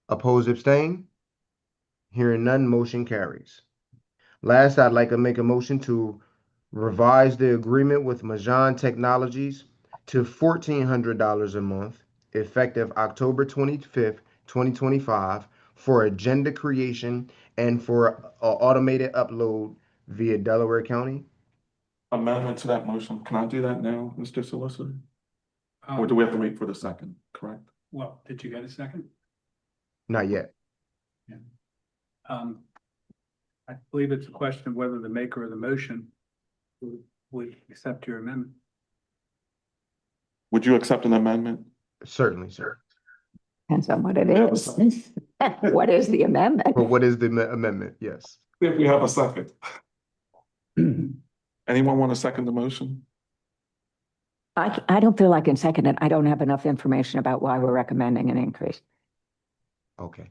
[SPEAKER 6] Opposed, abstain? Hearing none, motion carries. Last, I'd like to make a motion to revise the agreement with Majan Technologies to $1,400 a month, effective October 25th, 2025, for agenda creation and for automated upload via Delaware County.
[SPEAKER 1] Amendment to that motion. Can I do that now, Mr. Solicitor? Or do we have to wait for the second, correct?
[SPEAKER 8] Well, did you get a second?
[SPEAKER 6] Not yet.
[SPEAKER 8] I believe it's a question of whether the maker of the motion would accept your amendment.
[SPEAKER 1] Would you accept an amendment?
[SPEAKER 6] Certainly, sir.
[SPEAKER 3] Depends on what it is. What is the amendment?
[SPEAKER 6] But what is the amendment? Yes.
[SPEAKER 1] If we have a second. Anyone want to second the motion?
[SPEAKER 3] I don't feel I can second it. I don't have enough information about why we're recommending an increase.
[SPEAKER 6] Okay.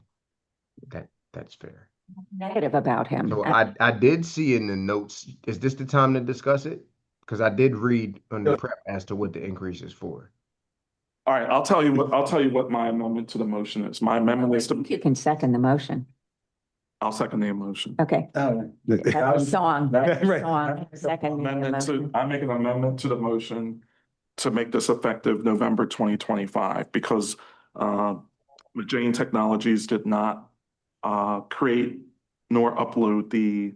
[SPEAKER 6] That's fair.
[SPEAKER 3] Negative about him.
[SPEAKER 6] So I did see in the notes, is this the time to discuss it? Because I did read on the prep as to what the increase is for.
[SPEAKER 1] All right, I'll tell you what my amendment to the motion is. My amendment is to,
[SPEAKER 3] You can second the motion.
[SPEAKER 1] I'll second the motion.
[SPEAKER 3] Okay. That's a song. That's a song. Second the
[SPEAKER 1] Amendment to,
[SPEAKER 3] motion.
[SPEAKER 1] I make an amendment to the motion to make this effective November 2025 because Jane Technologies did not create nor upload the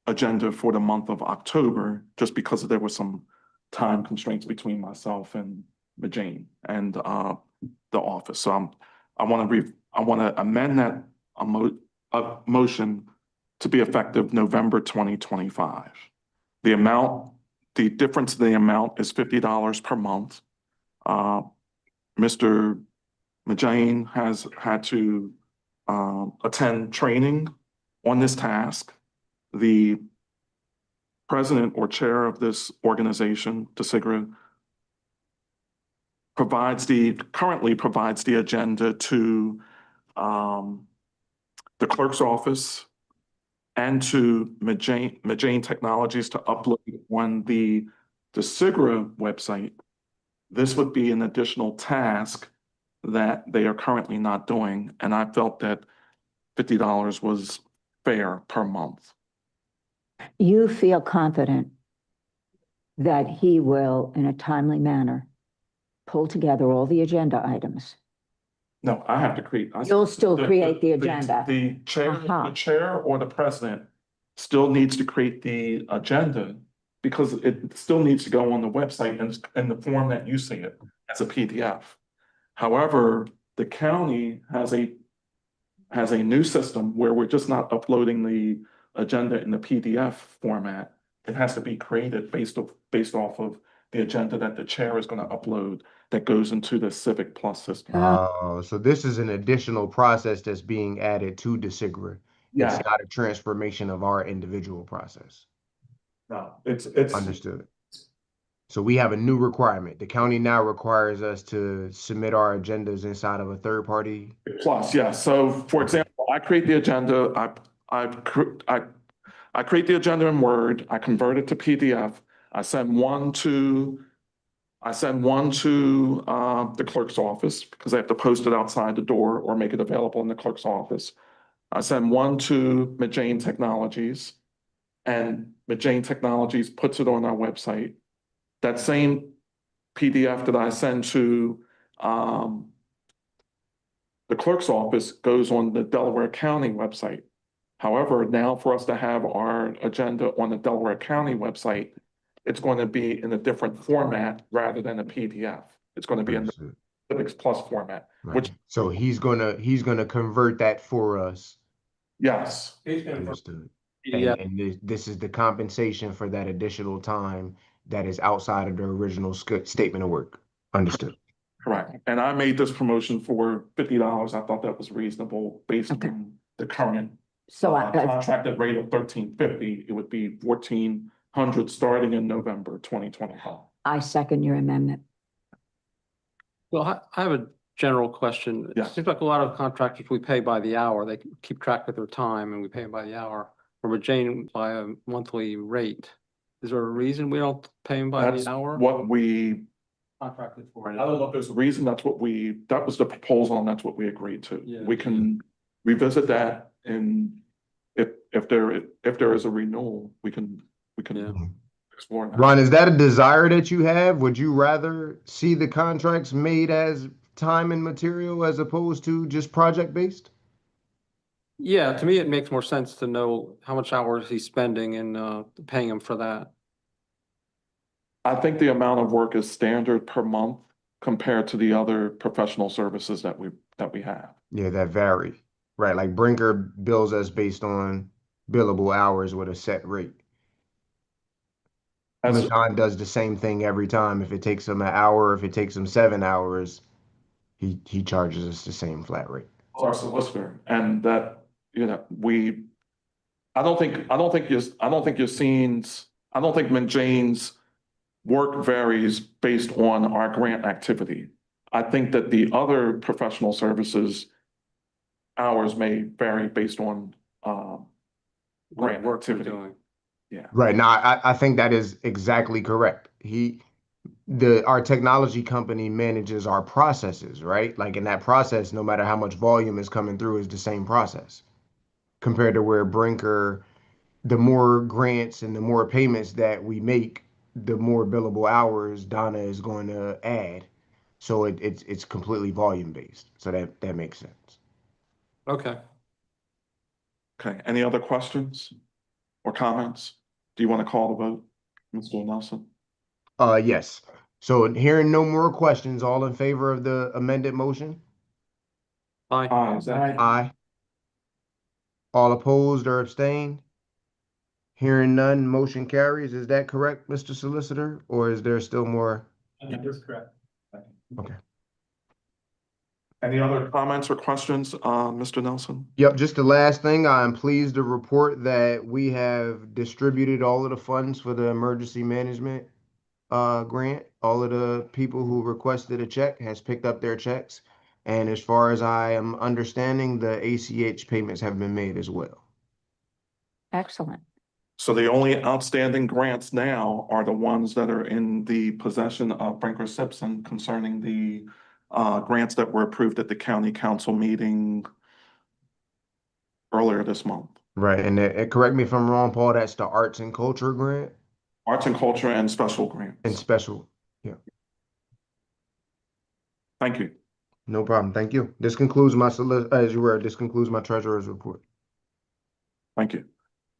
[SPEAKER 1] agenda for the month of October just because there was some time constraints between myself and Jane and the office. So I want to amend that motion to be effective November 2025. The difference in the amount is $50 per month. Mr. Majane has had to attend training on this task. The president or chair of this organization, DeSigra, currently provides the agenda to the clerk's office and to Majane Technologies to upload on the DeSigra website. This would be an additional task that they are currently not doing, and I felt that $50 was fair per month.
[SPEAKER 3] You feel confident that he will, in a timely manner, pull together all the agenda items?
[SPEAKER 1] No, I have to create.
[SPEAKER 3] You'll still create the agenda.
[SPEAKER 1] The chair or the president still needs to create the agenda because it still needs to go on the website in the form that you see it as a PDF. However, the county has a new system where we're just not uploading the agenda in the PDF format. It has to be created based off of the agenda that the chair is going to upload that goes into the Civic Plus system.
[SPEAKER 6] So this is an additional process that's being added to DeSigra.
[SPEAKER 1] Yeah.
[SPEAKER 6] It's not a transformation of our individual process.
[SPEAKER 1] No, it's
[SPEAKER 6] Understood. So we have a new requirement. The county now requires us to submit our agendas inside of a third party.
[SPEAKER 1] Plus, yeah. So for example, I create the agenda. I create the agenda in Word. I convert it to PDF. I send one to the clerk's office because I have to post it outside the door or make it available in the clerk's office. I send one to Majane Technologies, and Majane Technologies puts it on our website. That same PDF that I send to the clerk's office goes on the Delaware County website. However, now for us to have our agenda on the Delaware County website, it's going to be in a different format rather than a PDF. It's going to be in the Civics Plus format, which
[SPEAKER 6] so he's gonna convert that for us.
[SPEAKER 1] yes.
[SPEAKER 6] Understood.
[SPEAKER 2] Yeah.
[SPEAKER 6] And this is the compensation for that additional time that is outside of the original statement of work. Understood.
[SPEAKER 1] Correct. And I made this promotion for $50. I thought that was reasonable based
[SPEAKER 3] Okay.
[SPEAKER 1] on the current
[SPEAKER 3] So
[SPEAKER 1] contracted rate of $13.50. It would be $1,400 starting in November 2025.
[SPEAKER 3] I second your amendment.
[SPEAKER 2] Well, I have a general question.
[SPEAKER 1] Yeah.
[SPEAKER 2] It seems like a lot of contractors, we pay by the hour. They keep track of their time and we pay them by the hour. Or with Jane by a monthly rate. Is there a reason we don't pay them by
[SPEAKER 1] That's
[SPEAKER 2] the hour?
[SPEAKER 1] what we,
[SPEAKER 2] Contracted for.
[SPEAKER 1] I don't know if there's a reason, that was the proposal and that's what we agreed to.
[SPEAKER 2] Yeah.
[SPEAKER 1] We can revisit that, and if there is a renewal, we can
[SPEAKER 2] Yeah.
[SPEAKER 1] explore that.
[SPEAKER 6] Ron, is that a desire that you have? Would you rather see the contracts made as time and material as opposed to just project based?
[SPEAKER 2] Yeah, to me, it makes more sense to know how much hours he's spending and paying him for that.
[SPEAKER 1] I think the amount of work is standard per month compared to the other professional services that we have.
[SPEAKER 6] Yeah, that vary, right? Like Brinker bills us based on billable hours with a set rate.
[SPEAKER 1] As
[SPEAKER 6] Mashawn does the same thing every time. If it takes him an hour, if it takes him 7 hours, he charges us the same flat rate.
[SPEAKER 1] our solicitor, and that, I don't think Mint Jane's work varies based on our grant activity. I think that the other professional services hours may vary based on
[SPEAKER 2] What
[SPEAKER 1] grant
[SPEAKER 2] work we're
[SPEAKER 1] activity.
[SPEAKER 2] doing.
[SPEAKER 6] Right. Now, I think that is exactly correct. Our technology company manages our processes, right? Like in that process, no matter how much volume is coming through, is the same process. Compared to where Brinker, the more grants and the more payments that we make, the more billable hours Donna is going to add. So it's completely volume based. So that makes sense.
[SPEAKER 2] Okay.
[SPEAKER 1] Okay, any other questions or comments? Do you want to call the vote, Mr. Nelson?
[SPEAKER 6] Yes. So hearing no more questions, all in favor of the amended motion?
[SPEAKER 2] Aye.
[SPEAKER 6] Aye. All opposed or abstained? Hearing none, motion carries. Is that correct, Mr. Solicitor? Or is there still more?
[SPEAKER 8] That's correct.
[SPEAKER 6] Okay.
[SPEAKER 1] Any other comments or questions, Mr. Nelson?
[SPEAKER 6] Yep, just the last thing, I'm pleased to report that we have distributed all of the funds for the emergency management grant. All of the people who requested a check has picked up their checks. And as far as I am understanding, the ACH payments have been made as well.
[SPEAKER 3] Excellent.
[SPEAKER 1] So the only outstanding grants now are the ones that are in the possession of Brinker Simpson concerning the grants that were approved at the county council meeting earlier this month.
[SPEAKER 6] Right, and correct me if I'm wrong, Paul, that's the arts and culture grant
[SPEAKER 1] Arts and culture and special grants.
[SPEAKER 6] and special.
[SPEAKER 1] Thank you.
[SPEAKER 6] No problem. Thank you. This concludes my this concludes my treasurer's report.
[SPEAKER 1] Thank you.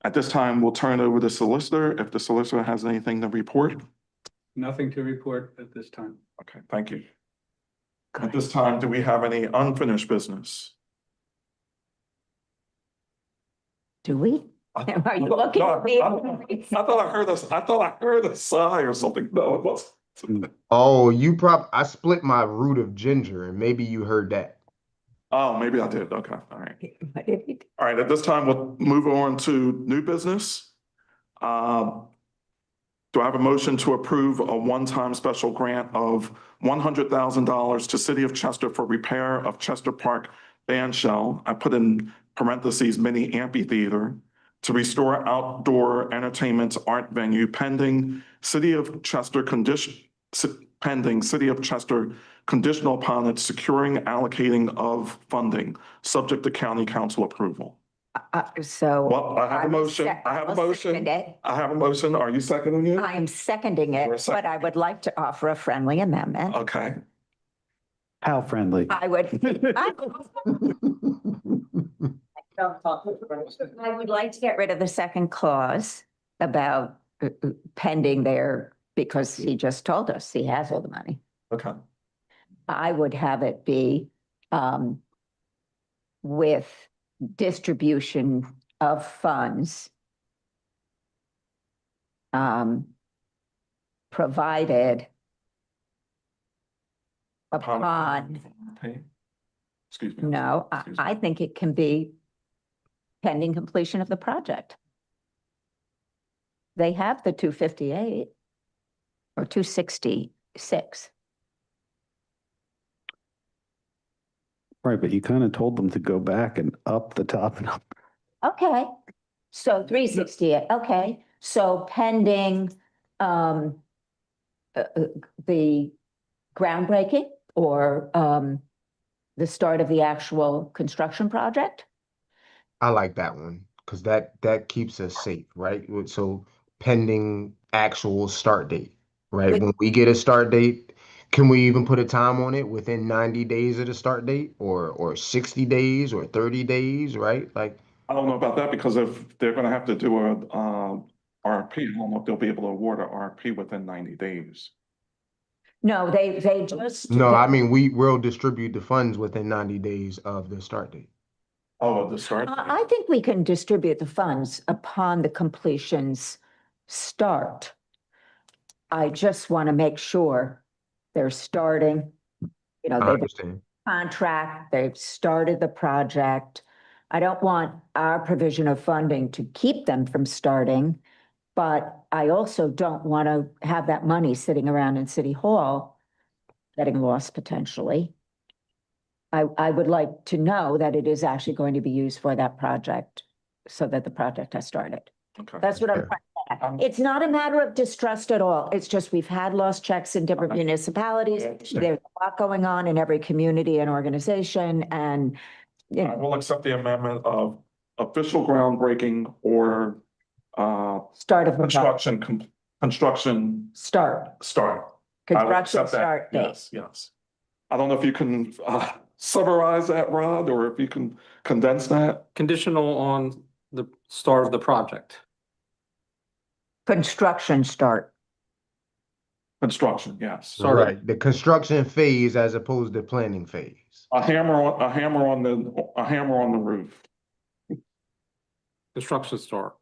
[SPEAKER 1] At this time, we'll turn it over to the solicitor if the solicitor has anything to report.
[SPEAKER 8] Nothing to report at this time.
[SPEAKER 1] Okay, thank you. At this time, do we have any unfinished business?
[SPEAKER 3] Do we? Are you
[SPEAKER 1] No,
[SPEAKER 3] looking
[SPEAKER 1] no,
[SPEAKER 3] at me?
[SPEAKER 1] I thought I heard this. I thought I heard a sigh or something. No, it wasn't.
[SPEAKER 6] Oh, I split my root of ginger and maybe you heard that.
[SPEAKER 1] Oh, maybe I did. Okay, all right.
[SPEAKER 3] What did he do?
[SPEAKER 1] All right, at this time, we'll move on to new business. Do I have a motion to approve a one-time special grant of $100,000 to City of Chester for repair of Chester Park band shell? I put in parentheses, mini amphitheater, to restore outdoor entertainment art venue pending City of Chester conditional upon its securing allocating of funding, subject to county council approval.
[SPEAKER 3] So.
[SPEAKER 1] Well, I have a
[SPEAKER 3] will
[SPEAKER 1] motion. I have a
[SPEAKER 3] will
[SPEAKER 1] motion.
[SPEAKER 3] second it.
[SPEAKER 1] I have a motion. Are you seconding it?
[SPEAKER 3] I am seconding
[SPEAKER 1] You're a
[SPEAKER 3] it,
[SPEAKER 1] second.
[SPEAKER 3] but I would like to offer a friendly amendment.
[SPEAKER 1] Okay.
[SPEAKER 4] How friendly?
[SPEAKER 3] I would like to get rid of the second clause about pending there because he just told us he has all the money.
[SPEAKER 1] Okay.
[SPEAKER 3] I would have it be with distribution of funds provided Upon,
[SPEAKER 1] Pay? Excuse me.
[SPEAKER 3] no,
[SPEAKER 1] Excuse me.
[SPEAKER 3] I think it can be pending completion of the project. They have the 258 or 266.
[SPEAKER 4] Right, but you kind of told them to go back and up the top and up.
[SPEAKER 3] Okay, so 368, okay, so pending, the groundbreaking or, the start of the actual construction project?
[SPEAKER 6] I like that one because that keeps us safe, right? So pending actual start date, right?
[SPEAKER 3] With-
[SPEAKER 6] When we get a start date, can we even put a time on it within 90 days of the start date or 60 days or 30 days, right? Like,
[SPEAKER 1] I don't know about that because if they're gonna have to do a, RFP, I don't know if they'll be able to award a RFP within 90 days.
[SPEAKER 3] No, they just.
[SPEAKER 6] no, I mean, we will distribute the funds within 90 days of the start date.
[SPEAKER 1] Oh, at the start?
[SPEAKER 3] I think we can distribute the funds upon the completion's start. I just want to make sure they're starting,
[SPEAKER 6] I
[SPEAKER 3] they've
[SPEAKER 6] understand.
[SPEAKER 3] contract, they've started the project. I don't want our provision of funding to keep them from starting, but I also don't want to have that money sitting around in City Hall getting lost potentially. I would like to know that it is actually going to be used for that project so that the project has started.
[SPEAKER 1] Okay.
[SPEAKER 3] That's what I'm
[SPEAKER 6] Fair.
[SPEAKER 3] trying to say. It's not a matter of distrust at all. It's just we've had lost checks in different municipalities. There's a lot going on in every community and organization and,
[SPEAKER 1] I will accept the amendment of official groundbreaking or,
[SPEAKER 3] start of the
[SPEAKER 1] construction
[SPEAKER 3] start,
[SPEAKER 1] start. I will
[SPEAKER 3] construction
[SPEAKER 1] accept that.
[SPEAKER 3] start date.
[SPEAKER 1] Yes, yes. I don't know if you can, summarize that, Rod, or if you can condense that.
[SPEAKER 2] Conditional on the start of the project.
[SPEAKER 3] Construction start.
[SPEAKER 1] Construction, yes.
[SPEAKER 2] Sorry.
[SPEAKER 6] Right. The construction phase as opposed to planning phase.
[SPEAKER 1] A hammer on the roof.
[SPEAKER 2] Construction start.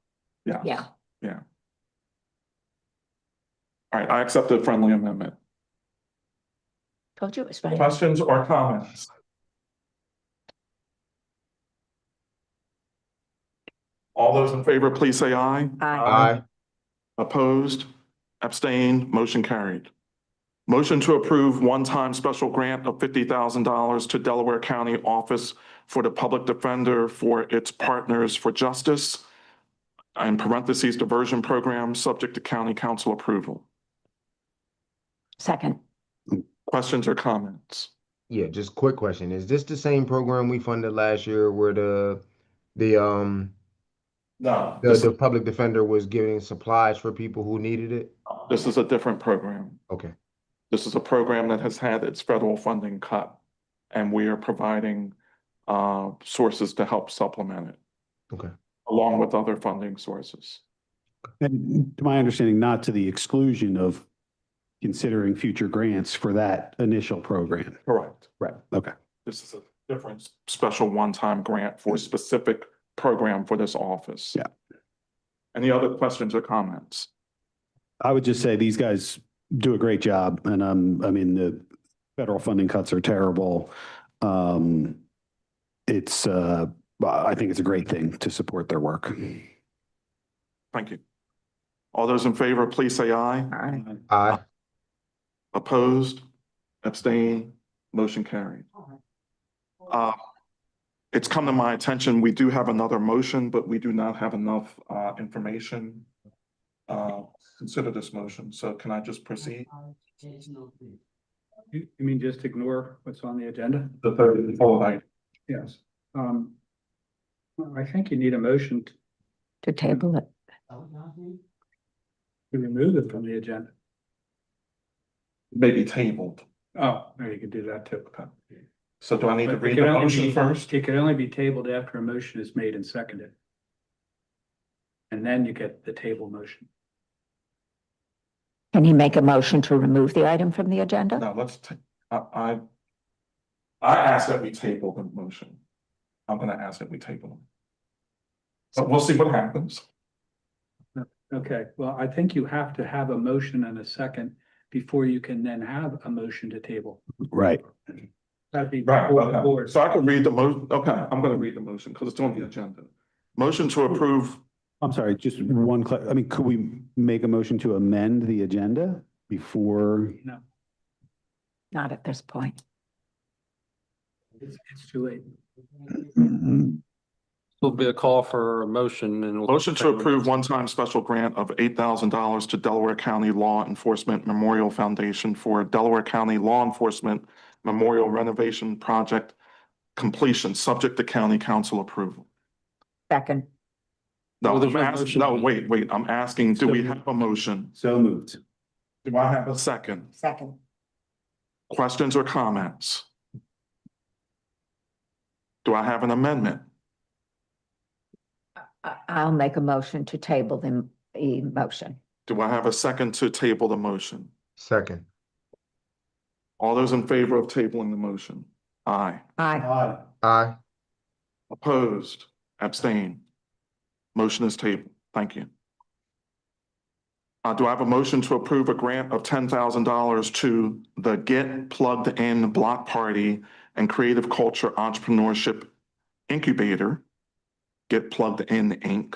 [SPEAKER 1] Yes.
[SPEAKER 3] Yeah.
[SPEAKER 1] Yeah. All right, I accept the friendly amendment.
[SPEAKER 3] Told you it was right.
[SPEAKER 1] Questions or comments? All those in favor, please say aye.
[SPEAKER 6] Aye.
[SPEAKER 1] Opposed? Abstained? Motion carried. Motion to approve one-time special grant of $50,000 to Delaware County Office for the Public Defender for its Partners for Justice, in parentheses, diversion program, subject to county council approval.
[SPEAKER 3] Second.
[SPEAKER 1] Questions or comments?
[SPEAKER 6] Yeah, just quick question. Is this the same program we funded last year where the
[SPEAKER 1] No.
[SPEAKER 6] the public defender was giving supplies for people who needed it?
[SPEAKER 1] This is a different program.
[SPEAKER 6] Okay.
[SPEAKER 1] This is a program that has had its federal funding cut, and we are providing sources to help supplement it,
[SPEAKER 6] Okay.
[SPEAKER 1] along with other funding sources.
[SPEAKER 4] And to my understanding, not to the exclusion of considering future grants for that initial program.
[SPEAKER 1] Correct.
[SPEAKER 4] Right. Okay.
[SPEAKER 1] This is a different special one-time grant for a specific program for this office.
[SPEAKER 4] Yeah.
[SPEAKER 1] Any other questions or comments?
[SPEAKER 4] I would just say these guys do a great job, and I mean, the federal funding cuts are terrible. It's I think it's a great thing to support their work.
[SPEAKER 1] Thank you. All those in favor, please say aye.
[SPEAKER 3] Aye.
[SPEAKER 6] Aye.
[SPEAKER 1] Opposed? Abstain? Motion carried. It's come to my attention, we do have another motion, but we do not have enough information. Consider this motion. So can I just proceed?
[SPEAKER 8] You mean just ignore what's on the agenda?
[SPEAKER 1] The third and fourth item.
[SPEAKER 8] Yes. I think you need a motion
[SPEAKER 3] To table it.
[SPEAKER 8] to remove it from the agenda.
[SPEAKER 1] May be tabled.
[SPEAKER 8] Oh, there you could do that too.
[SPEAKER 1] So do I need to
[SPEAKER 8] But it
[SPEAKER 1] read
[SPEAKER 8] can
[SPEAKER 1] the
[SPEAKER 8] only
[SPEAKER 1] motion
[SPEAKER 8] be-
[SPEAKER 1] first?
[SPEAKER 8] It can only be tabled after a motion is made and seconded. And then you get the table motion.
[SPEAKER 3] Can he make a motion to remove the item from the agenda?
[SPEAKER 1] No, let's take, I ask that we table the motion. I'm gonna ask that we table them. But we'll see what happens.
[SPEAKER 8] Okay, well, I think you have to have a motion and a second before you can then have a motion to table.
[SPEAKER 4] Right.
[SPEAKER 8] That'd be
[SPEAKER 1] Right,
[SPEAKER 8] before the
[SPEAKER 1] okay.
[SPEAKER 8] board.
[SPEAKER 1] So I can read the okay, I'm gonna read the motion because it's on the agenda. Motion to approve,
[SPEAKER 4] I'm sorry, just I mean, could we make a motion to amend the agenda before?
[SPEAKER 8] No,
[SPEAKER 3] Not at this point.
[SPEAKER 8] it's too late.
[SPEAKER 2] Will be a call for a motion and.
[SPEAKER 1] motion to approve one-time special grant of $8,000 to Delaware County Law Enforcement Memorial Foundation for Delaware County Law Enforcement Memorial Renovation Project completion, subject to county council approval.
[SPEAKER 3] Second,
[SPEAKER 1] No,
[SPEAKER 2] Well, there's
[SPEAKER 1] I'm
[SPEAKER 2] no
[SPEAKER 1] asking,
[SPEAKER 2] motion.
[SPEAKER 1] no, wait, I'm asking, do we have a motion?
[SPEAKER 4] So moved.
[SPEAKER 1] Do I have a second?
[SPEAKER 3] second.
[SPEAKER 1] Questions or comments? Do I have an amendment?
[SPEAKER 3] I'll make a motion to table the motion.
[SPEAKER 1] Do I have a second to table the motion?
[SPEAKER 6] Second.
[SPEAKER 1] All those in favor of tabling the motion? Aye.
[SPEAKER 3] Aye.
[SPEAKER 6] Aye.
[SPEAKER 1] Opposed? Abstain? Motion is tabled. Thank you. Do I have a motion to approve a grant of $10,000 to the Get Plugged In Block Party and Creative Culture Entrepreneurship Incubator, Get Plugged In Inc.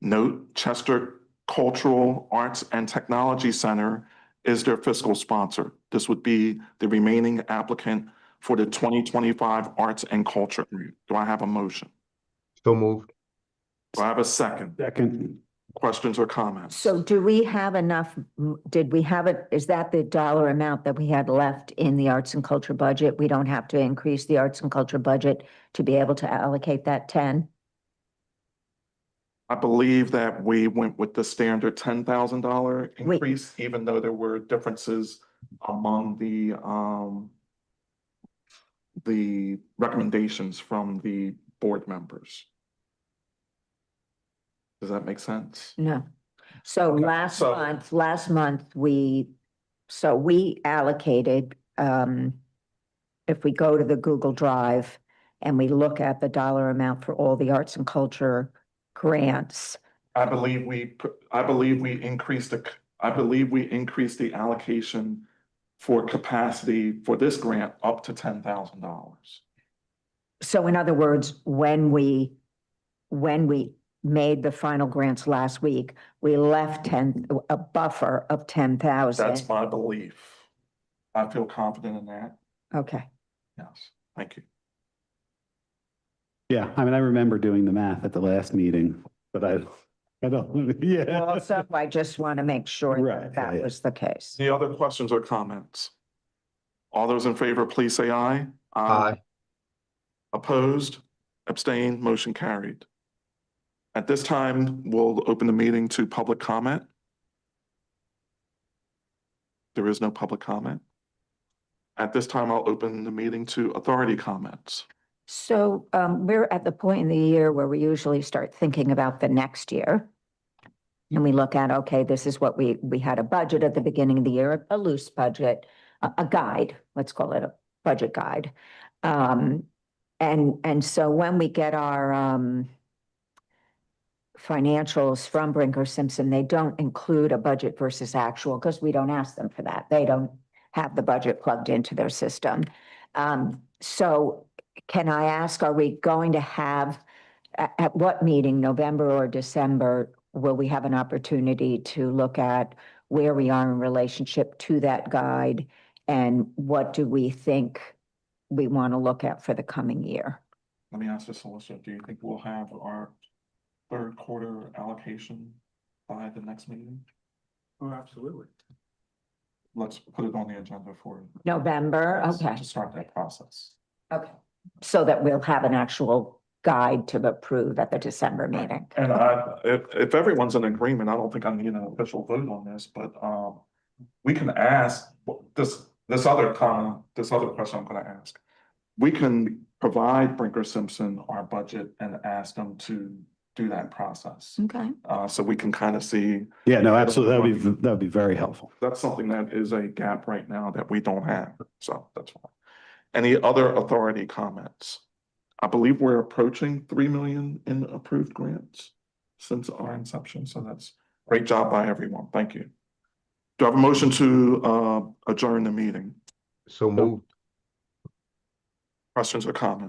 [SPEAKER 1] Note, Chester Cultural Arts and Technology Center is their fiscal sponsor. This would be the remaining applicant for the 2025 Arts and Culture Grant. Do I have a motion?
[SPEAKER 6] So moved.
[SPEAKER 1] Do I have a second?
[SPEAKER 4] Second.
[SPEAKER 1] Questions or comments?
[SPEAKER 3] So do we have enough, did we have it, is that the dollar amount that we had left in the arts and culture budget? We don't have to increase the arts and culture budget to be able to allocate that 10?
[SPEAKER 1] I believe that we went with the standard $10,000
[SPEAKER 3] We-
[SPEAKER 1] increase, even though there were differences among the recommendations from the board members. Does that make sense?
[SPEAKER 3] No. So
[SPEAKER 1] Okay,
[SPEAKER 3] last month, we allocated, if we go to the Google Drive and we look at the dollar amount for all the arts and culture grants,
[SPEAKER 1] I believe we increased the allocation for capacity for this grant up to $10,000.
[SPEAKER 3] so in other words, when we made the final grants last week, we left a buffer of 10,000.
[SPEAKER 1] That's my belief. I feel confident in that.
[SPEAKER 3] Okay.
[SPEAKER 1] Yes, thank you.
[SPEAKER 4] Yeah, I mean, I remember doing the math at the last meeting, but I don't, yeah.
[SPEAKER 3] Well, so I just want to make sure
[SPEAKER 4] Right,
[SPEAKER 3] that
[SPEAKER 4] yeah.
[SPEAKER 3] was the case.
[SPEAKER 1] Any other questions or comments? All those in favor, please say aye.
[SPEAKER 6] Aye.
[SPEAKER 1] Opposed? Abstained? Motion carried. At this time, we'll open the meeting to public comment. There is no public comment. At this time, I'll open the meeting to authority comments.
[SPEAKER 3] So we're at the point in the year where we usually start thinking about the next year. And we look at, okay, this is what we had a budget at the beginning of the year, a loose budget, a guide, let's call it a budget guide. And so when we get our financials from Brinker Simpson, they don't include a budget versus actual because we don't ask them for that. They don't have the budget plugged into their system. So can I ask, are we going to have, at what meeting, November or December, will we have an opportunity to look at where we are in relationship to that guide? And what do we think we want to look at for the coming year?
[SPEAKER 1] Let me ask the solicitor, do you think we'll have our third quarter allocation by the next meeting?
[SPEAKER 8] Oh, absolutely.
[SPEAKER 1] Let's put it on the agenda for.
[SPEAKER 3] November, okay.
[SPEAKER 1] To start that process.
[SPEAKER 3] Okay. So that we'll have an actual guide to approve at the December meeting.
[SPEAKER 1] And if everyone's in agreement, I don't think I need an official vote on this, but we can ask this other question I'm gonna ask. We can provide Brinker Simpson our budget and ask them to do that process.
[SPEAKER 3] Okay.
[SPEAKER 1] So we can kind of see.
[SPEAKER 4] Yeah, no, absolutely. That would be very helpful.
[SPEAKER 1] That's something that is a gap right now that we don't have, so that's fine. Any other authority comments? I believe we're approaching 3 million in approved grants since our inception, so that's great job by everyone. Thank you. Do I have a motion to adjourn the meeting?
[SPEAKER 6] So moved.
[SPEAKER 1] Questions or comments?